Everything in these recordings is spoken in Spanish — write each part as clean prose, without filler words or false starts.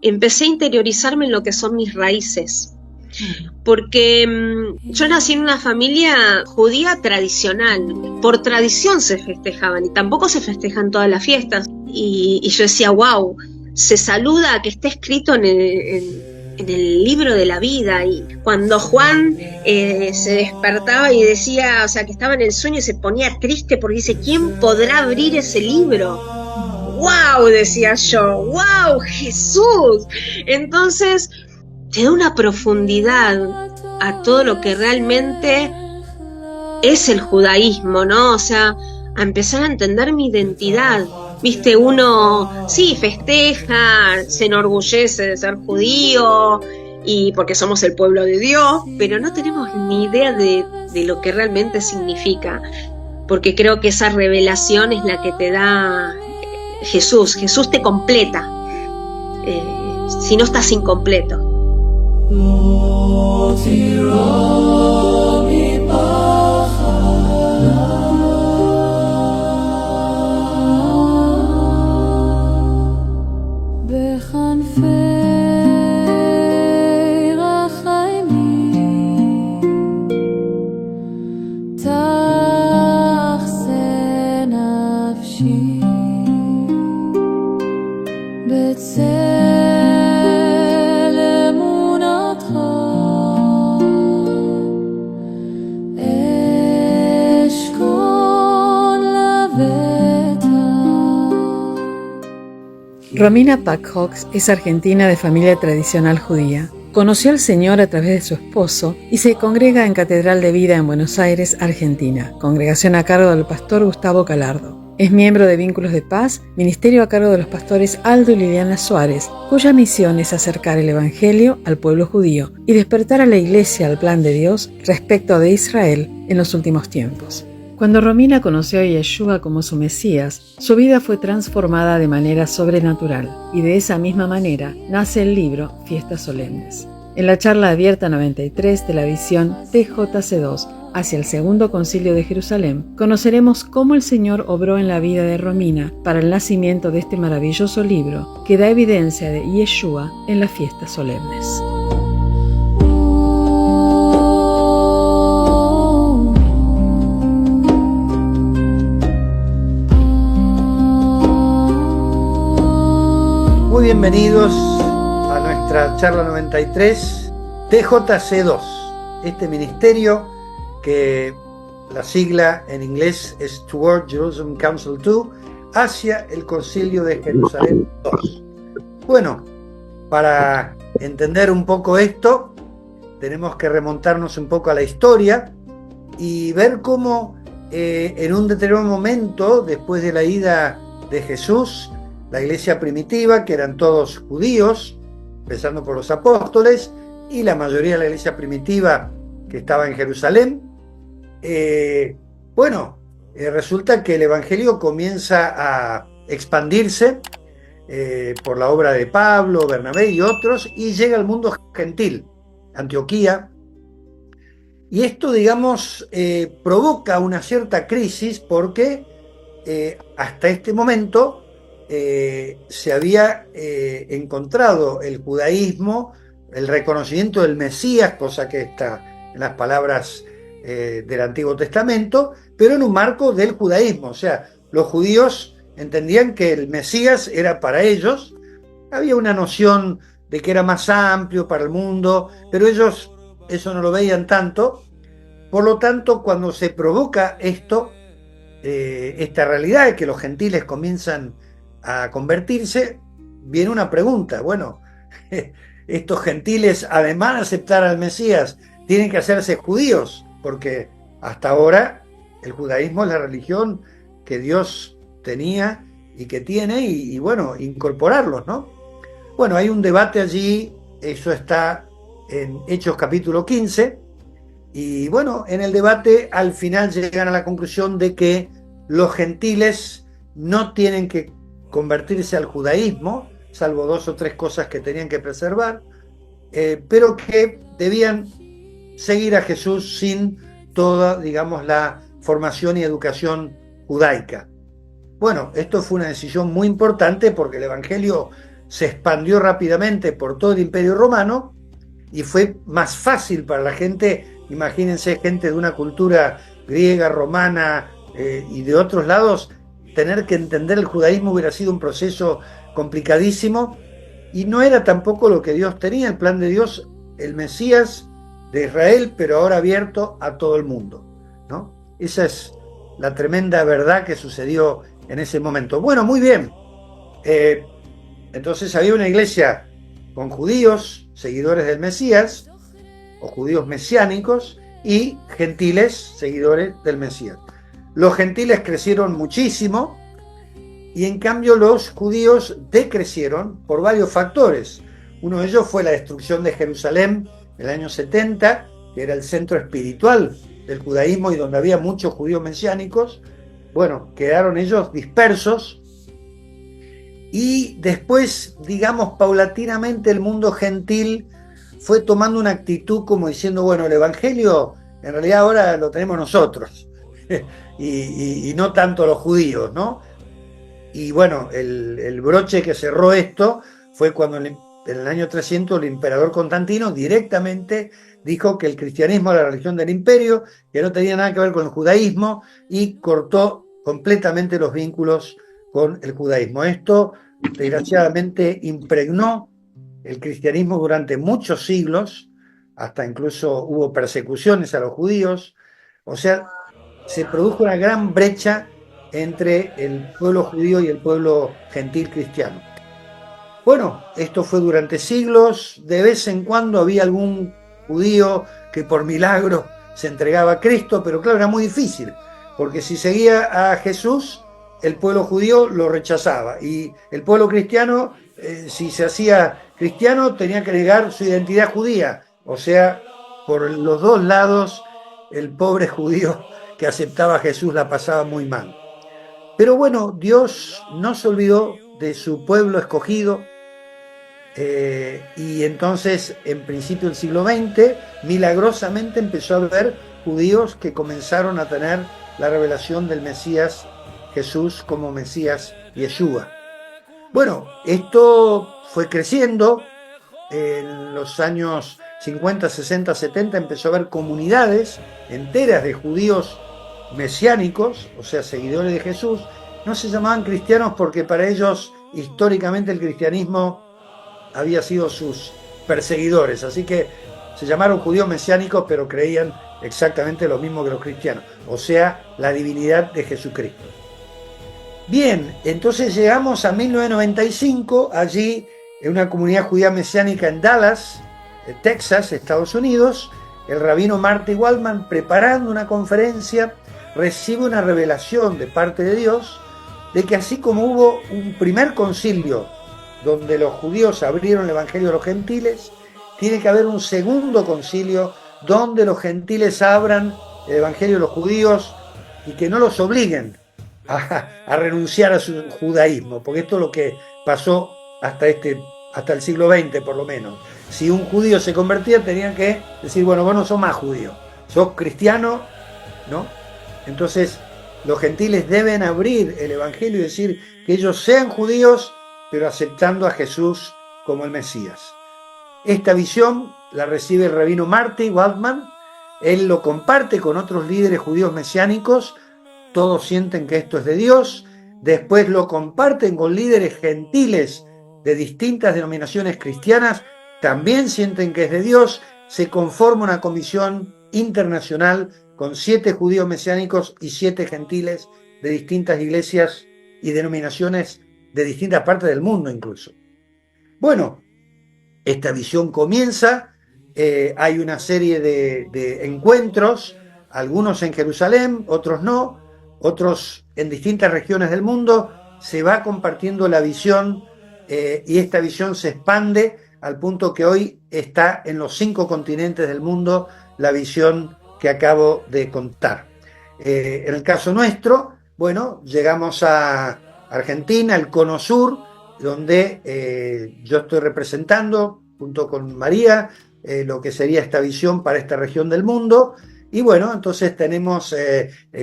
empecé a interiorizarme en lo que son mis raíces. Porque yo nací en una familia judía tradicional, por tradición se festejaban y tampoco se festejan todas las fiestas. Y yo decía, wow, se saluda que está escrito en el libro de la vida. Y cuando Juan se despertaba y decía, o sea, que estaba en el sueño y se ponía triste porque dice, ¿quién podrá abrir ese libro? ¡Wow! Decía yo, ¡wow! ¡Jesús! Entonces te da una profundidad a todo lo que realmente es el judaísmo, ¿no? O sea, a empezar a entender mi identidad. Viste, uno sí festeja, se enorgullece de ser judío y porque somos el pueblo de Dios, pero no tenemos ni idea de lo que realmente significa, porque creo que esa revelación es la que te da Jesús. Jesús te completa, si no estás incompleto. Romina Pack-Hawks es argentina de familia tradicional judía. Conoció al Señor a través de su esposo y se congrega en Catedral de Vida en Buenos Aires, Argentina, congregación a cargo del pastor Gustavo Calardo. Es miembro de Vínculos de Paz, ministerio a cargo de los pastores Aldo y Liliana Suárez, cuya misión es acercar el Evangelio al pueblo judío y despertar a la Iglesia al plan de Dios respecto de Israel en los últimos tiempos. Cuando Romina conoció a Yeshua como su Mesías, su vida fue transformada de manera sobrenatural y de esa misma manera nace el libro Fiestas Solemnes. En la charla abierta 93 de la edición TJC2 hacia el Segundo Concilio de Jerusalén, conoceremos cómo el Señor obró en la vida de Romina para el nacimiento de este maravilloso libro que da evidencia de Yeshua en las fiestas solemnes. Muy bienvenidos a nuestra charla 93 TJC2, este ministerio que la sigla en inglés es Toward Jerusalem Council 2, hacia el Concilio de Jerusalén 2. Bueno, para entender un poco esto, tenemos que remontarnos un poco a la historia y ver cómo en un determinado momento, después de la ida de Jesús, la iglesia primitiva, que eran todos judíos, empezando por los apóstoles, y la mayoría de la iglesia primitiva que estaba en Jerusalén, resulta que el evangelio comienza a expandirse por la obra de Pablo, Bernabé y otros, y llega al mundo gentil, Antioquía, y esto, digamos, provoca una cierta crisis porque hasta este momento se había encontrado el judaísmo, el reconocimiento del Mesías, cosa que está en las palabras del Antiguo Testamento, pero en un marco del judaísmo. O sea, los judíos entendían que el Mesías era para ellos, había una noción de que era más amplio para el mundo, pero ellos eso no lo veían tanto. Por lo tanto, cuando se provoca esto, esta realidad de que los gentiles comienzan a convertirse, viene una pregunta. Bueno, estos gentiles, además de aceptar al Mesías, tienen que hacerse judíos, porque hasta ahora el judaísmo es la religión que Dios tenía y que tiene, y bueno, incorporarlos, ¿no? Bueno, hay un debate allí, eso está en Hechos capítulo 15, y bueno, en el debate al final llegan a la conclusión de que los gentiles no tienen que convertirse al judaísmo, salvo 2 o 3 cosas que tenían que preservar, pero que debían seguir a Jesús sin toda, digamos, la formación y educación judaica. Bueno, esto fue una decisión muy importante porque el evangelio se expandió rápidamente por todo el Imperio Romano y fue más fácil para la gente, imagínense, gente de una cultura griega, romana y de otros lados, tener que entender el judaísmo hubiera sido un proceso complicadísimo, y no era tampoco lo que Dios tenía, el plan de Dios, el Mesías de Israel, pero ahora abierto a todo el mundo, ¿no? Esa es la tremenda verdad que sucedió en ese momento. Bueno, muy bien. Entonces había una iglesia con judíos, seguidores del Mesías, o judíos mesiánicos, y gentiles, seguidores del Mesías. Los gentiles crecieron muchísimo, y en cambio los judíos decrecieron por varios factores. Uno de ellos fue la destrucción de Jerusalén en el año 70, que era el centro espiritual del judaísmo y donde había muchos judíos mesiánicos. Bueno, quedaron ellos dispersos, y después, digamos, paulatinamente el mundo gentil fue tomando una actitud como diciendo, bueno, el evangelio en realidad ahora lo tenemos nosotros y no tanto los judíos, ¿no? Y bueno, el broche que cerró esto fue cuando en el año 300 el emperador Constantino directamente dijo que el cristianismo era la religión del imperio, que no tenía nada que ver con el judaísmo, y cortó completamente los vínculos con el judaísmo. Esto, desgraciadamente, impregnó el cristianismo durante muchos siglos, hasta incluso hubo persecuciones a los judíos. O sea, se produjo una gran brecha entre el pueblo judío y el pueblo gentil cristiano. Bueno, esto fue durante siglos. De vez en cuando había algún judío que por milagro se entregaba a Cristo, pero claro, era muy difícil, porque si seguía a Jesús, el pueblo judío lo rechazaba, y el pueblo cristiano, si se hacía cristiano, tenía que negar su identidad judía. O sea, por los dos lados, el pobre judío que aceptaba a Jesús la pasaba muy mal. Pero bueno, Dios no se olvidó de su pueblo escogido, y entonces, en principio del siglo XX, milagrosamente empezó a haber judíos que comenzaron a tener la revelación del Mesías Jesús como Mesías Yeshua. Bueno, esto fue creciendo. En los años 50, 60, 70 empezó a haber comunidades enteras de judíos mesiánicos, o sea, seguidores de Jesús. No se llamaban cristianos porque para ellos históricamente el cristianismo había sido sus perseguidores, así que se llamaron judíos mesiánicos, pero creían exactamente lo mismo que los cristianos, o sea, la divinidad de Jesucristo. Bien, entonces llegamos a 1995, allí en una comunidad judía mesiánica en Dallas, Texas, Estados Unidos, el rabino Marty Waldman, preparando una conferencia, recibe una revelación de parte de Dios de que así como hubo un primer concilio donde los judíos abrieron el evangelio a los gentiles, tiene que haber un segundo concilio donde los gentiles abran el evangelio a los judíos y que no los obliguen a renunciar a su judaísmo, porque esto es lo que pasó hasta el siglo XX por lo menos. Si un judío se convertía, tenían que decir, bueno, vos no sos más judío, sos cristiano, ¿no? Entonces, los gentiles deben abrir el evangelio y decir que ellos sean judíos, pero aceptando a Jesús como el Mesías. Esta visión la recibe el rabino Marty Waldman. Él lo comparte con otros líderes judíos mesiánicos. Todos sienten que esto es de Dios. Después lo comparten con líderes gentiles de distintas denominaciones cristianas. También sienten que es de Dios. Se conforma una comisión internacional con 7 judíos mesiánicos y 7 gentiles de distintas iglesias y denominaciones de distintas partes del mundo incluso. Bueno, esta visión comienza, hay una serie de encuentros, algunos en Jerusalén, otros no, otros en distintas regiones del mundo. Se va compartiendo la visión, y esta visión se expande al punto que hoy está en los 5 continentes del mundo la visión que acabo de contar. En el caso nuestro, bueno, llegamos a Argentina, el Cono Sur, donde yo estoy representando junto con María lo que sería esta visión para esta región del mundo. Y bueno, entonces tenemos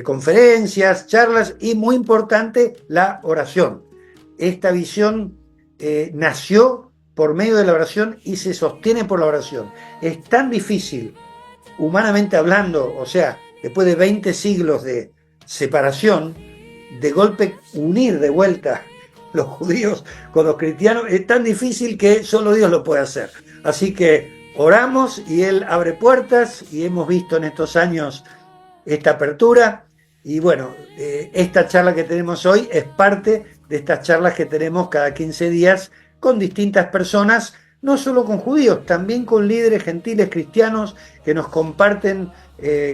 conferencias, charlas y muy importante la oración. Esta visión nació por medio de la oración y se sostiene por la oración. Es tan difícil, humanamente hablando, o sea, después de 20 siglos de separación, de golpe unir de vuelta los judíos con los cristianos, es tan difícil que solo Dios lo puede hacer. Así que oramos y Él abre puertas, y hemos visto en estos años esta apertura. Y bueno, esta charla que tenemos hoy es parte de estas charlas que tenemos cada 15 días con distintas personas, no solo con judíos, también con líderes gentiles cristianos que nos comparten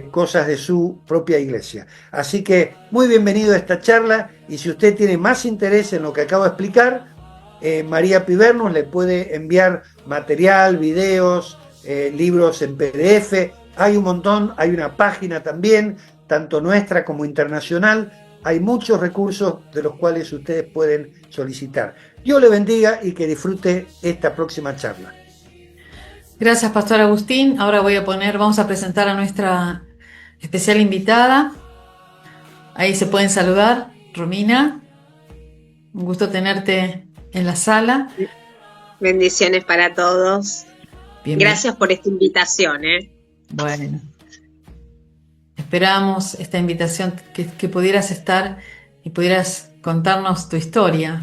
cosas de su propia iglesia. Así que muy bienvenido a esta charla, y si usted tiene más interés en lo que acabo de explicar, María Pivernos le puede enviar material, videos, libros en PDF. Hay un montón, hay una página también, tanto nuestra como internacional. Hay muchos recursos de los cuales ustedes pueden solicitar. Dios le bendiga y que disfrute esta próxima charla. Gracias, Pastor Agustín. Ahora vamos a presentar a nuestra especial invitada. Ahí se pueden saludar. Romina, un gusto tenerte en la sala. Bendiciones para todos. Bienvenido. Gracias por esta invitación. Bueno, esperamos esta invitación, que pudieras estar y pudieras contarnos tu historia.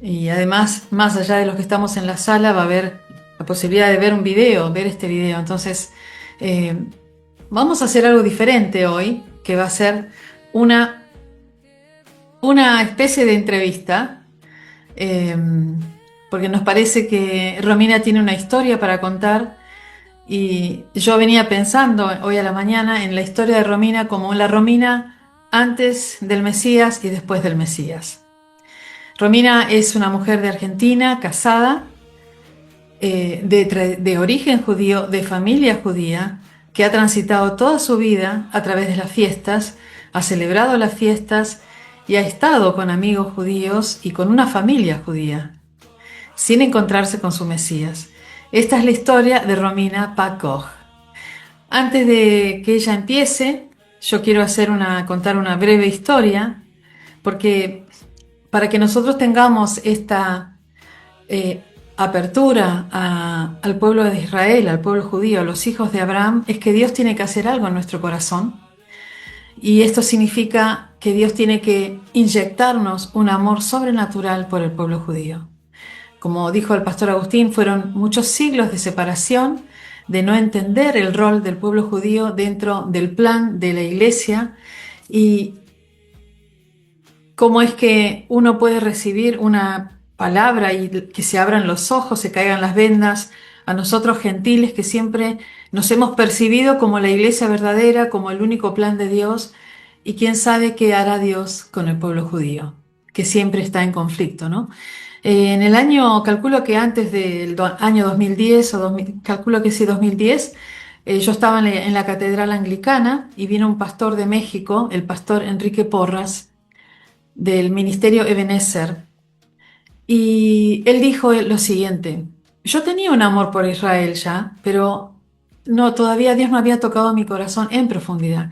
Y además, más allá de los que estamos en la sala, va a haber la posibilidad de ver este video. Entonces, vamos a hacer algo diferente hoy, que va a ser una especie de entrevista, porque nos parece que Romina tiene una historia para contar, y yo venía pensando hoy a la mañana en la historia de Romina como la Romina antes del Mesías y después del Mesías. Romina es una mujer de Argentina, casada, de origen judío, de familia judía, que ha transitado toda su vida a través de las fiestas, ha celebrado las fiestas y ha estado con amigos judíos y con una familia judía, sin encontrarse con su Mesías. Esta es la historia de Romina Pak-Koch. Antes de que ella empiece, yo quiero contar una breve historia, porque para que nosotros tengamos esta apertura al pueblo de Israel, al pueblo judío, a los hijos de Abraham, es que Dios tiene que hacer algo en nuestro corazón. Y esto significa que Dios tiene que inyectarnos un amor sobrenatural por el pueblo judío. Como dijo el pastor Agustín, fueron muchos siglos de separación, de no entender el rol del pueblo judío dentro del plan de la iglesia, y cómo es que uno puede recibir una palabra y que se abran los ojos, se caigan las vendas a nosotros gentiles que siempre nos hemos percibido como la iglesia verdadera, como el único plan de Dios, y quién sabe qué hará Dios con el pueblo judío, que siempre está en conflicto, ¿no? En el año, calculo que antes del año 2010, calculo que sí, 2010, yo estaba en la catedral anglicana y vino un pastor de México, el pastor Enrique Porras, del ministerio Ebenezer, y él dijo lo siguiente: yo tenía un amor por Israel ya, pero no, todavía Dios no había tocado mi corazón en profundidad.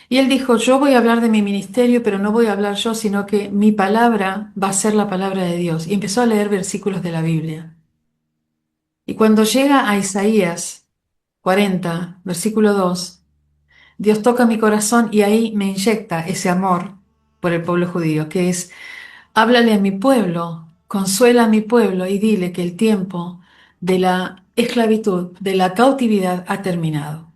Y él dijo: yo voy a hablar de mi ministerio, pero no voy a hablar yo, sino que mi palabra va a ser la palabra de Dios. Y empezó a leer versículos de la Biblia. Y cuando llega a Isaías 40, versículo 2, Dios toca mi corazón y ahí me inyecta ese amor por el pueblo judío, que es: háblale a mi pueblo, consuela a mi pueblo y dile que el tiempo de la esclavitud, de la cautividad ha terminado.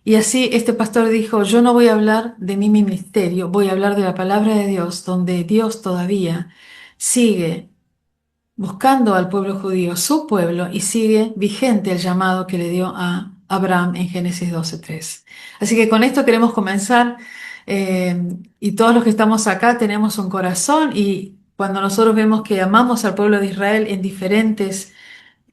Y así este pastor dijo: yo no voy a hablar de mi ministerio, voy a hablar de la palabra de Dios, donde Dios todavía sigue buscando al pueblo judío, su pueblo, y sigue vigente el llamado que le dio a Abraham en Génesis 12:3. Así que con esto queremos comenzar, y todos los que estamos acá tenemos un corazón, y cuando nosotros vemos que amamos al pueblo de Israel en diferentes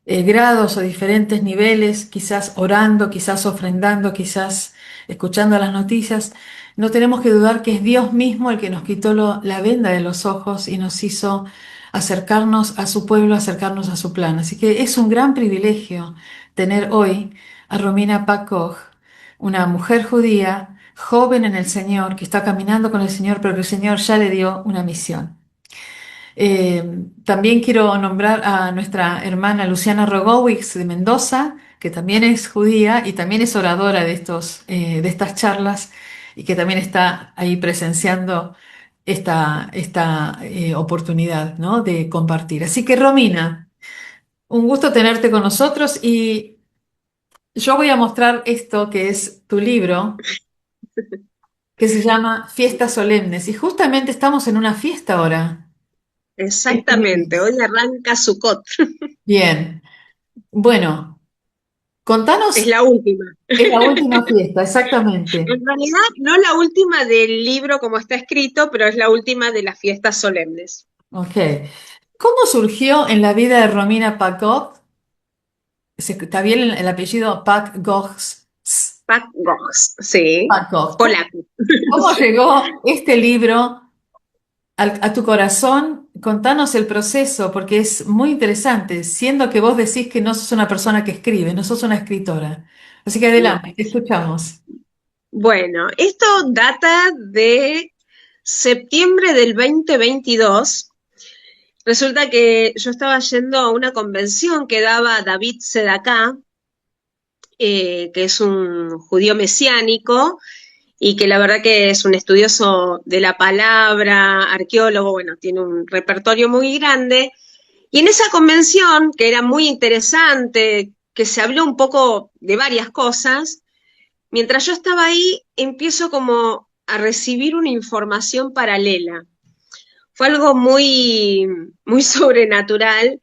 grados o diferentes niveles, quizás orando, quizás ofrendando, quizás escuchando las noticias, no tenemos que dudar que es Dios mismo el que nos quitó la venda de los ojos y nos hizo acercarnos a su pueblo, acercarnos a su plan. Así que es un gran privilegio tener hoy a Romina Pak-Koch, una mujer judía, joven en el Señor, que está caminando con el Señor, pero que el Señor ya le dio una misión. Eh, También quiero nombrar a nuestra hermana Luciana Rogowicz de Mendoza, que también es judía y también es oradora de estas charlas y que también está ahí presenciando esta oportunidad, ¿no? De compartir. Así que Romina, un gusto tenerte con nosotros y yo voy a mostrar esto que es tu libro, que se llama Fiestas Solemnes y justamente estamos en una fiesta ahora. Este Exactamente, mes. hoy arranca Sukkot, Bien, bueno, es contanos, la última. es la última fiesta, exactamente. En realidad, no la última del libro como está escrito, pero es la última de las fiestas solemnes. Ok. ¿Cómo surgió en la vida de Romina Pacov? ¿Está bien el apellido Pacov? Pat Gox, sí, Pacov. polaco. ¿Cómo llegó este libro a tu corazón? Contanos el proceso, porque es muy interesante, siendo que vos decís que no sos una persona que escribe, no sos una escritora. Así que No. adelante, te escuchamos. Bueno, esto data de septiembre del 2022. Resulta que yo estaba yendo a una convención que daba David Sedacá, que es un judío mesiánico y que la verdad que es un estudioso de la palabra, arqueólogo, bueno, tiene un repertorio muy grande. Y en esa convención, que era muy interesante, que se habló un poco de varias cosas, mientras yo estaba ahí, empiezo como a recibir una información paralela. Fue algo muy, muy sobrenatural,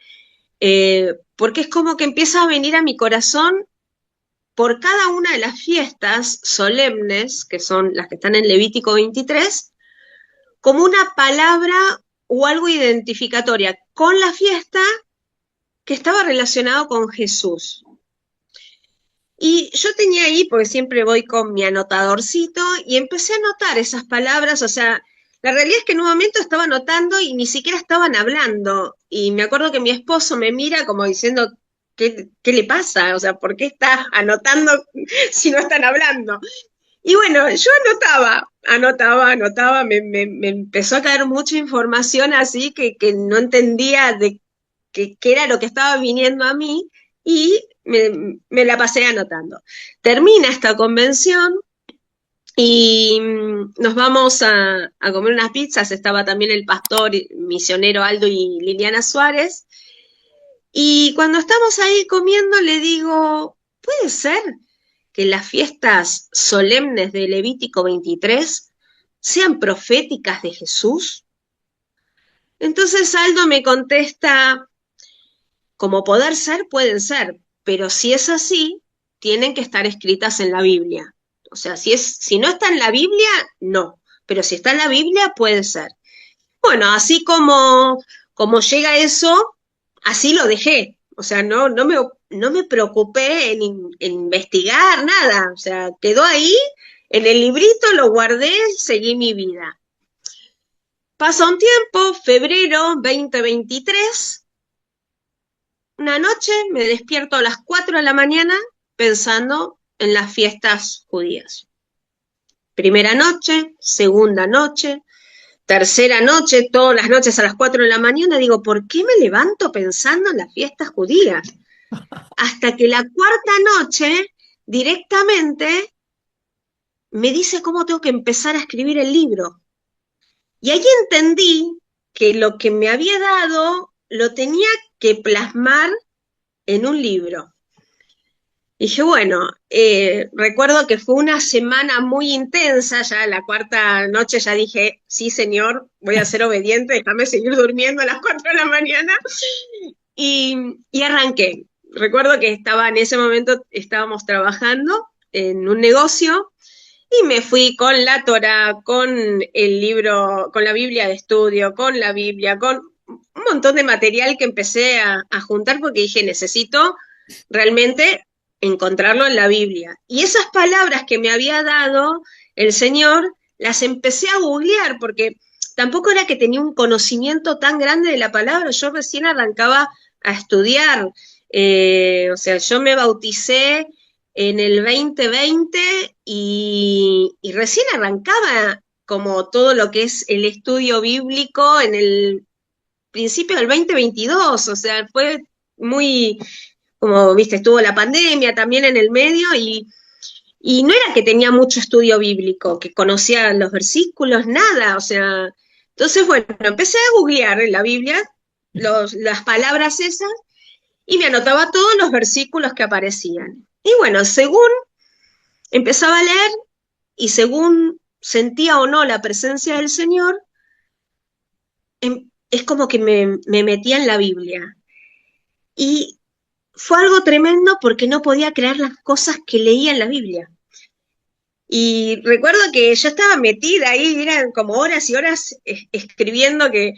porque es como que empieza a venir a mi corazón por cada una de las fiestas solemnes, que son las que están en Levítico 23, como una palabra o algo identificatoria con la fiesta que estaba relacionado con Jesús. Y yo tenía ahí, porque siempre voy con mi anotadorcito, y empecé a anotar esas palabras, o sea, la realidad es que en un momento estaba anotando y ni siquiera estaban hablando. Y me acuerdo que mi esposo me mira como diciendo, ¿qué le pasa? O sea, ¿por qué está anotando si no están hablando? Y bueno, yo anotaba, me empezó a caer mucha información así que no entendía de qué era lo que estaba viniendo a mí y me la pasé anotando. Termina esta convención y nos vamos a comer unas pizzas, estaba también el pastor misionero Aldo y Liliana Suárez, y cuando estamos ahí comiendo le digo, ¿puede ser que las fiestas solemnes de Levítico 23 sean proféticas de Jesús? Entonces Aldo me contesta, como poder ser, pueden ser, pero si es así, tienen que estar escritas en la Biblia. O sea, si no está en la Biblia, no, pero si está en la Biblia, puede ser. Bueno, así como llega eso, así lo dejé. O sea, no me preocupé en investigar nada. O sea, quedó ahí en el librito, lo guardé, seguí mi vida. Pasa un tiempo, febrero 2023, una noche me despierto a las 4 de la mañana pensando en las fiestas judías. Primera noche, segunda noche, tercera noche, todas las noches a las 4 de la mañana, digo, ¿por qué me levanto pensando en las fiestas judías? Hasta que la cuarta noche, directamente, me dice cómo tengo que empezar a escribir el libro. Y ahí entendí que lo que me había dado lo tenía que plasmar en un libro. Y dije, bueno, recuerdo que fue una semana muy intensa, ya la cuarta noche ya dije, sí señor, voy a ser obediente, déjame seguir durmiendo a las 4 de la mañana, y arranqué. Recuerdo que estaba en ese momento, estábamos trabajando en un negocio, y me fui con la Torá, con el libro, con la Biblia de estudio, con la Biblia, con un montón de material que empecé a juntar porque dije, necesito realmente encontrarlo en la Biblia. Y esas palabras que me había dado el Señor, las empecé a googlear porque tampoco era que tenía un conocimiento tan grande de la palabra, yo recién arrancaba a estudiar, o sea, yo me bauticé en el 2020 y recién arrancaba como todo lo que es el estudio bíblico en el principio del 2022, o sea, fue muy, como viste, estuvo la pandemia también en el medio y no era que tenía mucho estudio bíblico, que conocía los versículos, nada, o sea, entonces, bueno, empecé a googlear en la Biblia las palabras esas y me anotaba todos los versículos que aparecían. Y bueno, según empezaba a leer y según sentía o no la presencia del Señor, es como que me metía en la Biblia. Y fue algo tremendo porque no podía creer las cosas que leía en la Biblia. Y recuerdo que yo estaba metida ahí, eran como horas y horas escribiendo que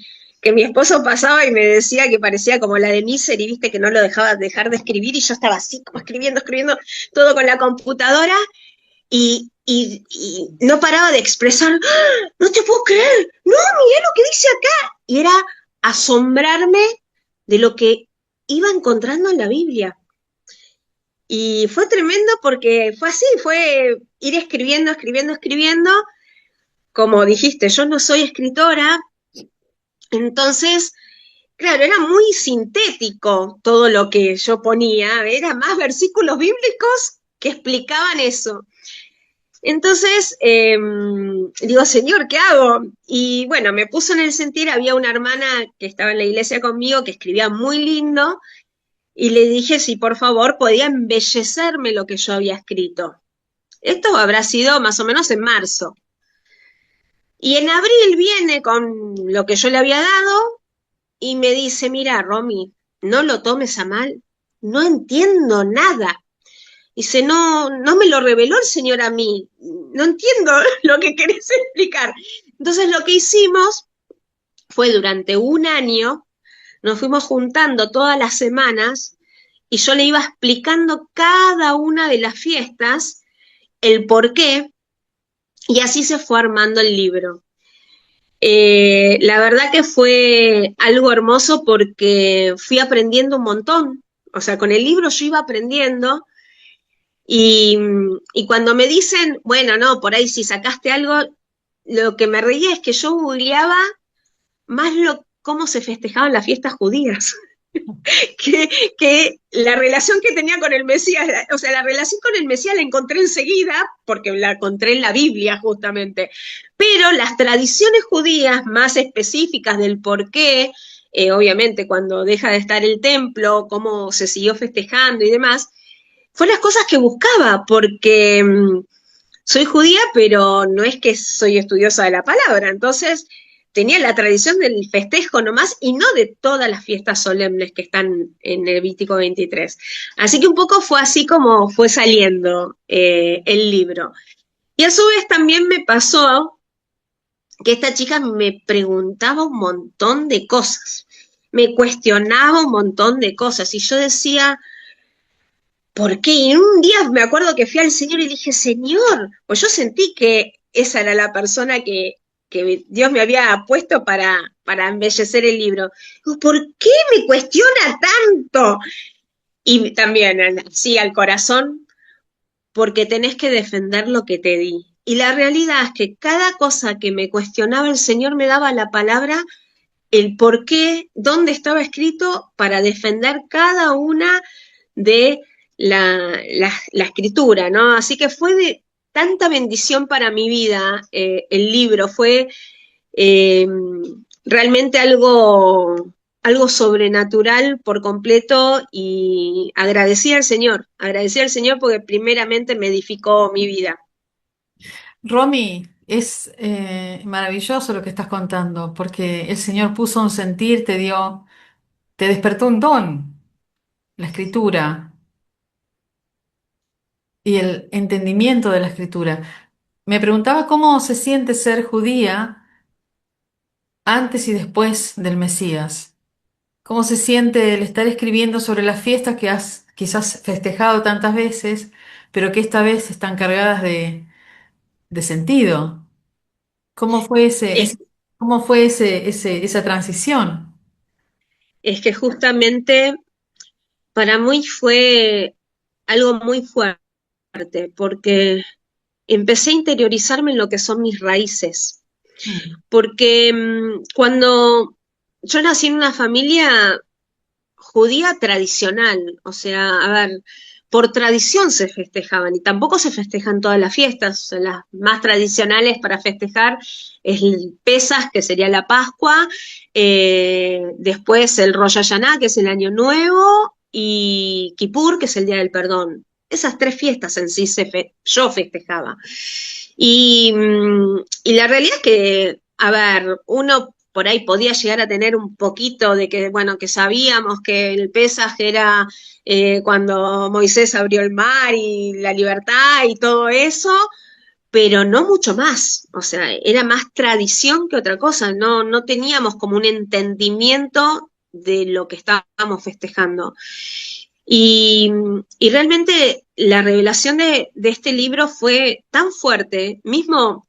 mi esposo pasaba y me decía que parecía como la de Misery, viste, que no lo dejaba dejar de escribir y yo estaba así como escribiendo todo con la computadora y no paraba de expresar, ¡ah! No te puedo creer, no, mirá lo que dice acá. Y era asombrarme de lo que iba encontrando en la Biblia. Y fue tremendo porque fue así, fue ir escribiendo. Como dijiste, yo no soy escritora, entonces, claro, era muy sintético todo lo que yo ponía, era más versículos bíblicos que explicaban eso. Entonces, digo, Señor, ¿qué hago? Y bueno, me puso en el sentir, había una hermana que estaba en la iglesia conmigo que escribía muy lindo, y le dije si por favor podía embellecerme lo que yo había escrito. Esto habrá sido más o menos en marzo. Y en abril viene con lo que yo le había dado y me dice, mira, Romy, no lo tomes a mal, no entiendo nada. Dice, no me lo reveló el Señor a mí, no entiendo lo que querés explicar. Entonces lo que hicimos fue durante un año, nos fuimos juntando todas las semanas y yo le iba explicando cada una de las fiestas, el por qué, y así se fue armando el libro. La verdad que fue algo hermoso porque fui aprendiendo un montón. O sea, con el libro yo iba aprendiendo y, y cuando me dicen, bueno, no, por ahí si sacaste algo, lo que me reía es que yo googleaba más cómo se festejaban las fiestas judías. que la relación que tenía con el Mesías, o sea, la relación con el Mesías la encontré enseguida, porque la encontré en la Biblia justamente, pero las tradiciones judías más específicas del por qué, obviamente cuando deja de estar el templo, cómo se siguió festejando y demás, fue las cosas que buscaba, porque soy judía, pero no es que soy estudiosa de la palabra, entonces tenía la tradición del festejo nomás y no de todas las fiestas solemnes que están en Levítico 23. Así que un poco fue así como fue saliendo el libro. Y a su vez también me pasó que esta chica me preguntaba un montón de cosas, me cuestionaba un montón de cosas y yo decía, ¿por qué? Y un día me acuerdo que fui al Señor y dije, Señor, pues yo sentí que esa era la persona que Dios me había puesto para embellecer el libro. Digo, ¿por qué me cuestiona tanto? Y también, sí, al corazón, porque tenés que defender lo que te di. Y la realidad es que cada cosa que me cuestionaba el Señor me daba la palabra, el por qué, dónde estaba escrito para defender cada una de la escritura, ¿no? Así que fue de tanta bendición para mi vida el libro, fue eh, realmente algo sobrenatural por completo y agradecí al Señor porque primeramente me edificó mi vida. Romy, es maravilloso lo que estás contando, porque el Señor puso un sentir, te despertó un don, la escritura y el entendimiento de la escritura. Me preguntaba cómo se siente ser judía antes y después del Mesías. ¿Cómo se siente el estar escribiendo sobre las fiestas que has quizás festejado tantas veces, pero que esta vez están cargadas de sentido? ¿Cómo fue Es, esa transición? es que justamente para mí fue algo muy fuerte porque empecé a interiorizarme en lo que son mis raíces. Mm. Porque cuando yo nací en una familia judía tradicional, o sea, a ver, por tradición se festejaban y tampoco se festejan todas las fiestas, o sea, las más tradicionales para festejar es el Pesaj, que sería la Pascua, después el Rosh Hashanah, que es el Año Nuevo, y Kippur, que es el Día del Perdón. Esas tres fiestas en sí yo festejaba. Y la realidad es que, a ver, uno por ahí podía llegar a tener un poquito de que, bueno, que sabíamos que el Pesaje era cuando Moisés abrió el mar y la libertad y todo eso, pero no mucho más. O sea, era más tradición que otra cosa. No teníamos como un entendimiento de lo que estábamos festejando. Y, y realmente la revelación de este libro fue tan fuerte, mismo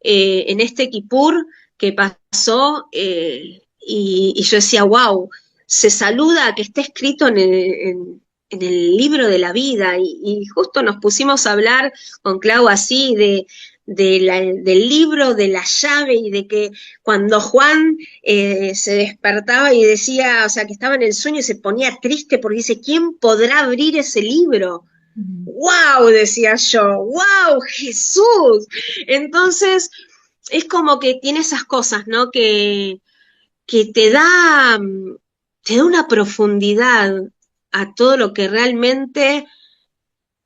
en este Kippur que pasó, y yo decía, wow, se saluda que está escrito en el libro de la vida, y justo nos pusimos a hablar con Clau así del libro de la llave, y de que cuando Juan se despertaba y decía, o sea, que estaba en el sueño y se ponía triste porque dice, ¿quién podrá abrir ese libro? ¡Wow! Decía yo, ¡wow! Jesús. Entonces, es como que tiene esas cosas, ¿no? Que te da una profundidad a todo lo que realmente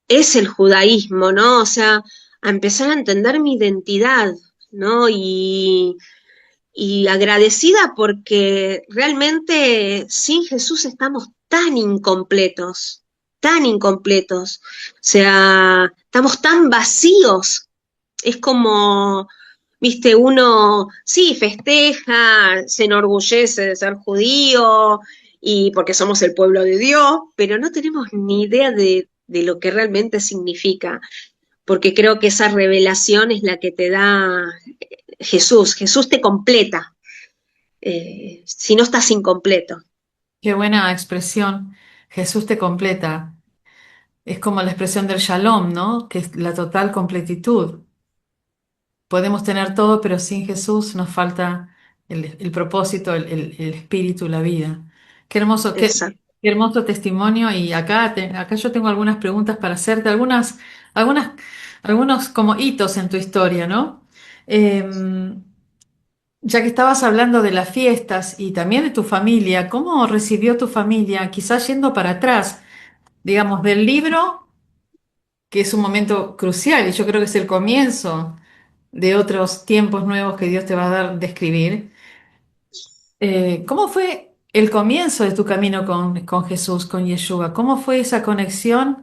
es el judaísmo, ¿no? O sea, a empezar a entender mi identidad, ¿no? Y agradecida porque realmente sin Jesús estamos tan incompletos, tan incompletos. O sea, estamos tan vacíos. Es como, viste, uno sí festeja, se enorgullece de ser judío y porque somos el pueblo de Dios, pero no tenemos ni idea de lo que realmente significa, porque creo que esa revelación es la que te da Jesús. Jesús te completa, si no estás incompleto. Qué buena expresión. Jesús te completa. Es como la expresión del shalom, ¿no? Que es la total completitud. Podemos tener todo, pero sin Jesús nos falta el propósito, el espíritu, la vida. Exacto. Qué hermoso testimonio. Y acá yo tengo algunas preguntas para hacerte, algunas, algunos como hitos en tu historia, ¿no? Ya que estabas hablando de las fiestas y también de tu familia, ¿cómo recibió tu familia? Quizás yendo para atrás, digamos, del libro, que es un momento crucial y yo creo que es el comienzo de otros tiempos nuevos que Dios te va a dar de escribir. ¿Cómo fue el comienzo de tu camino con Jesús, con Yeshua? ¿Cómo fue esa conexión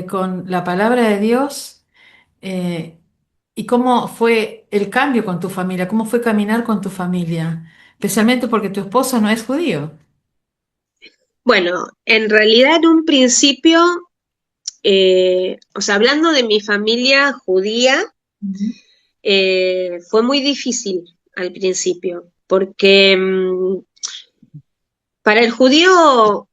con la palabra de Dios? Eh, ¿Y cómo fue el cambio con tu familia? ¿Cómo fue caminar con tu familia? Especialmente porque tu esposo no es judío. Bueno, en realidad en un principio, o sea, hablando de mi familia judía, Ujú. fue muy difícil al principio, porque para el judío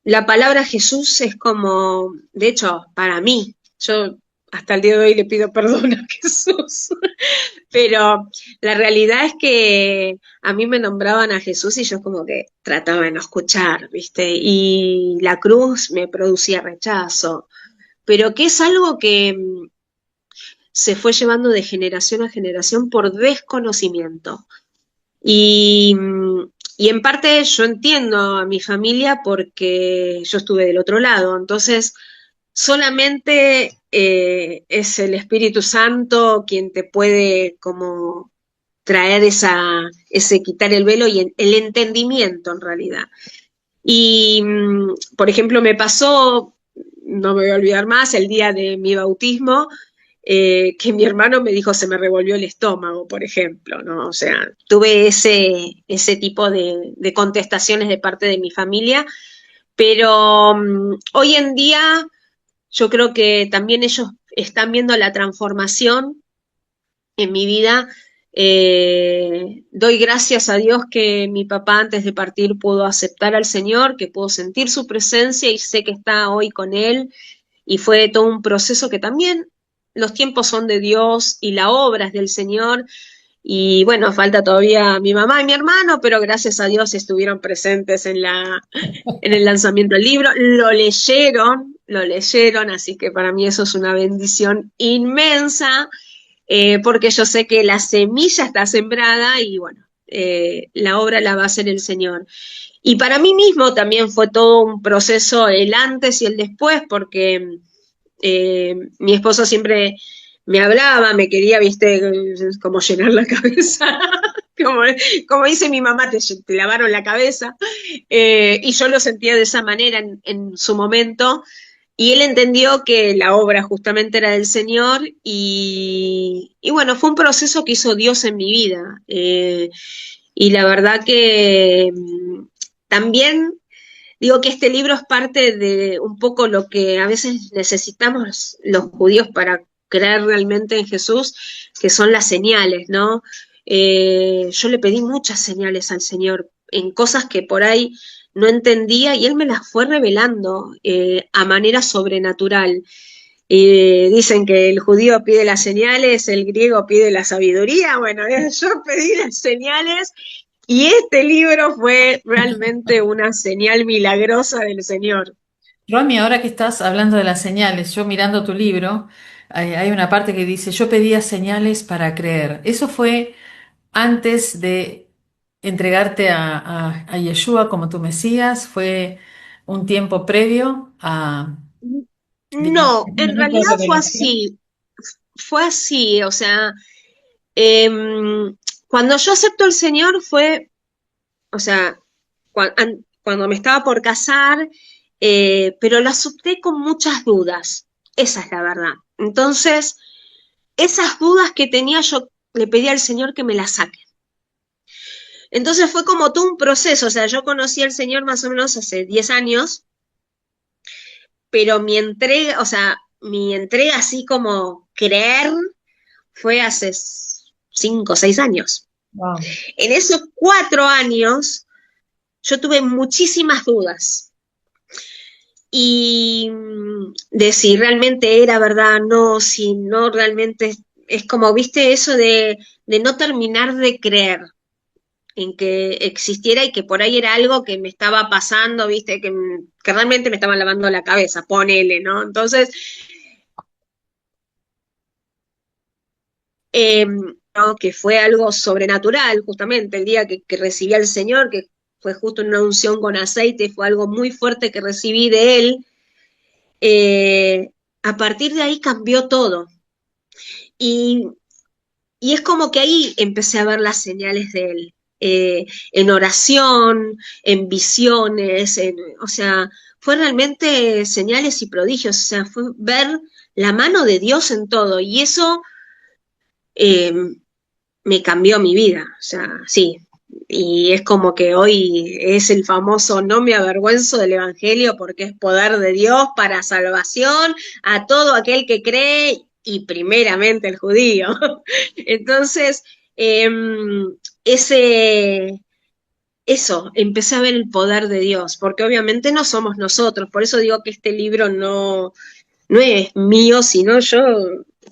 la palabra Jesús es como, de hecho, para mí, yo hasta el día de hoy le pido perdón a Jesús, pero la realidad es que a mí me nombraban a Jesús y yo como que trataba de no escuchar, ¿viste? Y la cruz me producía rechazo, pero que es algo que se fue llevando de generación a generación por desconocimiento. Y, y en parte yo entiendo a mi familia porque yo estuve del otro lado, entonces solamente es el Espíritu Santo quien te puede como traer ese quitar el velo y el entendimiento en realidad. Y, por ejemplo, me pasó, no me voy a olvidar más, el día de mi bautismo, que mi hermano me dijo se me revolvió el estómago, por ejemplo, ¿no? O sea, tuve ese tipo de contestaciones de parte de mi familia, pero hoy en día yo creo que también ellos están viendo la transformación en mi vida. Doy gracias a Dios que mi papá antes de partir pudo aceptar al Señor, que pudo sentir su presencia y sé que está hoy con Él. Y fue todo un proceso que también los tiempos son de Dios y la obra es del Señor. Y bueno, falta todavía mi mamá y mi hermano, pero gracias a Dios estuvieron presentes en el lanzamiento del libro, lo leyeron, así que para mí eso es una bendición inmensa, porque yo sé que la semilla está sembrada y bueno, la obra la va a hacer el Señor. Y para mí mismo también fue todo un proceso, el antes y el después, porque mi esposo siempre me hablaba, me quería, viste, como llenar la cabeza, como, como dice mi mamá, te lavaron la cabeza, y yo lo sentía de esa manera en su momento, y él entendió que la obra justamente era del Señor, y bueno, fue un proceso que hizo Dios en mi vida, y la verdad que también digo que este libro es parte de un poco lo que a veces necesitamos los judíos para creer realmente en Jesús, que son las señales, ¿no? Yo le pedí muchas señales al Señor en cosas que por ahí no entendía y Él me las fue revelando a manera sobrenatural. Dicen que el judío pide las señales, el griego pide la sabiduría. Bueno, yo pedí las señales y este libro fue realmente una señal milagrosa del Señor. Romy, ahora que estás hablando de las señales, yo mirando tu libro, hay una parte que dice, yo pedía señales para creer. ¿Eso fue antes de entregarte a Yeshua como tu Mesías? ¿Fue un tiempo previo a, digamos, No, un en momento de realidad revelación? fue así, o sea, cuando yo acepto al Señor fue, o sea, cuando me estaba por casar, pero lo acepté con muchas dudas, esa es la verdad. Entonces, esas dudas que tenía yo le pedí al Señor que me las saque. Entonces fue como todo un proceso, o sea, yo conocí al Señor más o menos hace 10 años, pero mi entrega, o sea, mi entrega así como creer fue hace 5 o 6 años. Wow. En esos 4 años yo tuve muchísimas dudas y de si realmente era verdad, no, si no realmente es como, viste, eso de no terminar de creer en que existiera y que por ahí era algo que me estaba pasando, viste, que realmente me estaba lavando la cabeza, ponele, ¿no? Entonces, ¿no? Que fue algo sobrenatural, justamente el día que recibí al Señor, que fue justo una unción con aceite, fue algo muy fuerte que recibí de Él. eh, a partir de ahí cambió todo. Y, y es como que ahí empecé a ver las señales de Él. En oración, en visiones, o sea, fue realmente señales y prodigios, o sea, fue ver la mano de Dios en todo. Y eso eh, me cambió mi vida, o sea, sí. Y es como que hoy es el famoso no me avergüenzo del Evangelio porque es poder de Dios para salvación a todo aquel que cree y primeramente el judío. Entonces, eh, ese, eso, empecé a ver el poder de Dios, porque obviamente no somos nosotros, por eso digo que este libro no es mío, sino yo,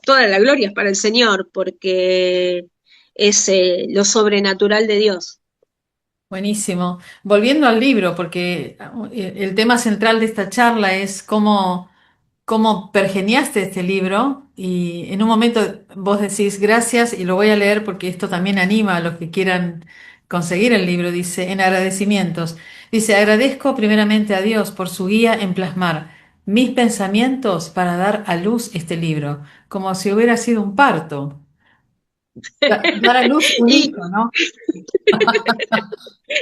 toda la gloria es para el Señor, porque es lo sobrenatural de Dios. Buenísimo. Volviendo al libro, porque el tema central de esta charla es cómo pergeniaste este libro y en un momento vos decís gracias y lo voy a leer porque esto también anima a los que quieran conseguir el libro. Dice, en agradecimientos, dice, agradezco primeramente a Dios por su guía en plasmar mis pensamientos para dar a luz este libro, como si hubiera sido un parto. Dar a luz un Y hijo, ¿no?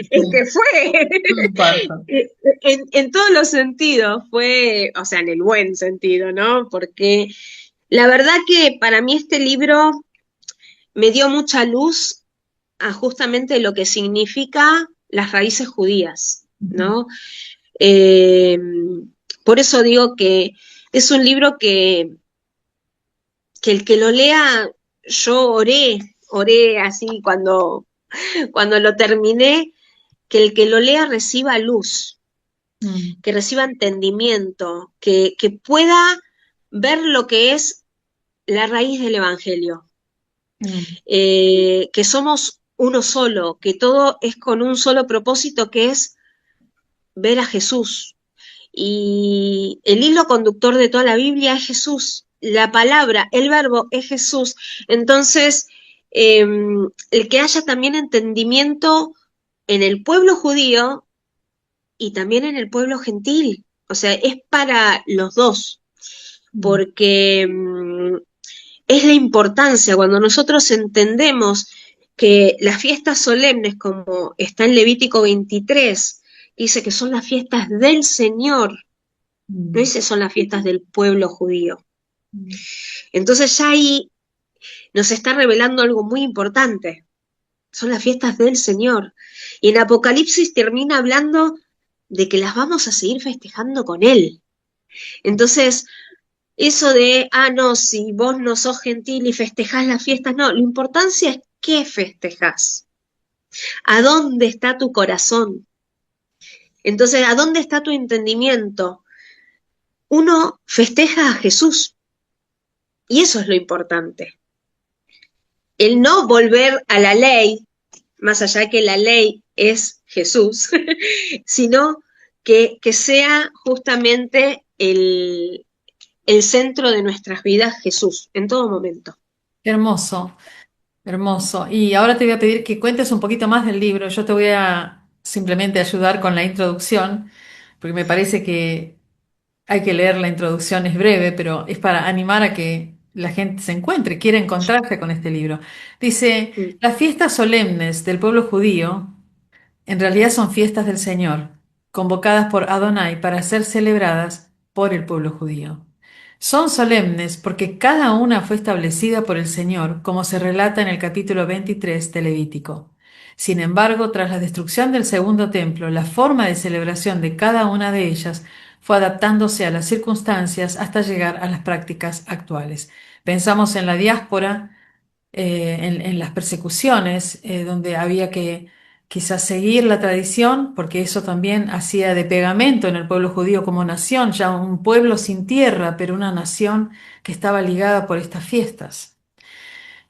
es que fue, Un parto. en todos los sentidos, fue, o sea, en el buen sentido, ¿no? Porque la verdad que para mí este libro me dio mucha luz a justamente lo que significa las raíces judías, Ujú. ¿no? Eh, por eso digo que es un libro que el que lo lea, yo oré así cuando lo terminé, que el que lo lea reciba luz, Mm. que reciba entendimiento, que pueda ver lo que es la raíz del Evangelio. que somos uno solo, que todo es con un solo propósito, que es ver a Jesús. Y el hilo conductor de toda la Biblia es Jesús. La palabra, el verbo es Jesús. Entonces, el que haya también entendimiento en el pueblo judío y también en el pueblo gentil. O sea, es para los dos, porque es la importancia cuando nosotros entendemos que las fiestas solemnes, como está en Levítico 23, dice que son las fiestas del Señor, no dice son las fiestas del pueblo judío. Entonces ya ahí nos está revelando algo muy importante, son las fiestas del Señor. Y en Apocalipsis termina hablando de que las vamos a seguir festejando con Él. Entonces, eso de, no, si vos no sos gentil y festejás las fiestas, no, la importancia es qué festejás, a dónde está tu corazón. Entonces, ¿a dónde está tu entendimiento? Uno festeja a Jesús, y eso es lo importante. El no volver a la ley, más allá que la ley es Jesús, sino que sea justamente el centro de nuestras vidas Jesús, en todo momento. Hermoso, hermoso. Y ahora te voy a pedir que cuentes un poquito más del libro. Yo te voy a simplemente ayudar con la introducción, porque me parece que hay que leer la introducción, es breve, pero es para animar a que la gente se encuentre, quiera encontrarse con este libro. Dice, las fiestas solemnes del pueblo judío en realidad son fiestas del Señor, convocadas por Adonai para ser celebradas por el pueblo judío. Son solemnes porque cada una fue establecida por el Señor, como se relata en el capítulo 23 de Levítico. Sin embargo, tras la destrucción del segundo templo, la forma de celebración de cada una de ellas fue adaptándose a las circunstancias hasta llegar a las prácticas actuales. Pensamos en la diáspora, en las persecuciones, donde había que quizás seguir la tradición, porque eso también hacía de pegamento en el pueblo judío como nación, ya un pueblo sin tierra, pero una nación que estaba ligada por estas fiestas.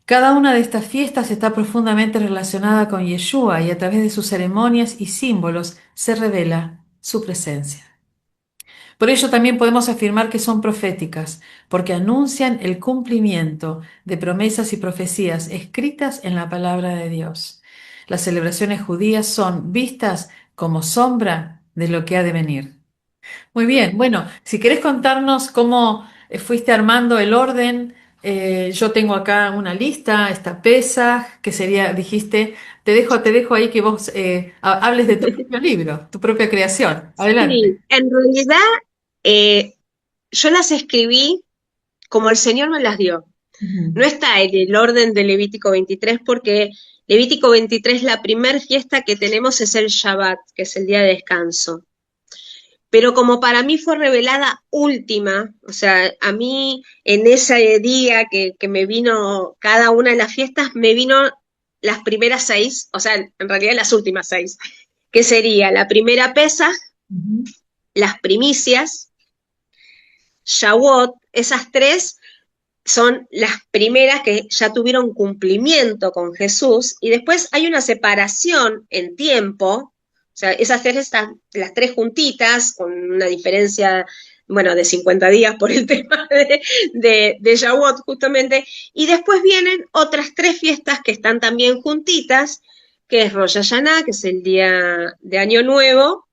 Cada una de estas fiestas está profundamente relacionada con Yeshua y a través de sus ceremonias y símbolos se revela su presencia. Por ello también podemos afirmar que son proféticas, porque anuncian el cumplimiento de promesas y profecías escritas en la palabra de Dios. Las celebraciones judías son vistas como sombra de lo que ha de venir. Muy bien, bueno, si querés contarnos cómo fuiste armando el orden, yo tengo acá una lista, esta pesa, que sería, dijiste, te dejo ahí que vos hables de tu propio libro, tu propia creación. Adelante. Sí, en realidad yo las escribí como el Señor me las dio. Ujú. No está en el orden de Levítico 23 porque Levítico 23, la primer fiesta que tenemos es el Shabbat, que es el día de descanso. Pero como para mí fue revelada última, o sea, a mí en ese día que me vino cada una de las fiestas, me vino las primeras 6, o sea, en realidad las últimas 6, que sería la primera pesa, Ujú. las primicias, Shavuot, esas 3 son las primeras que ya tuvieron cumplimiento con Jesús, y después hay una separación en tiempo, o sea, esas 3 están las 3 juntitas, con una diferencia, bueno, de 50 días por el tema de Shavuot justamente, y después vienen otras 3 fiestas que están también juntitas, que es Rosh Hashanah, que es el día de Año Nuevo,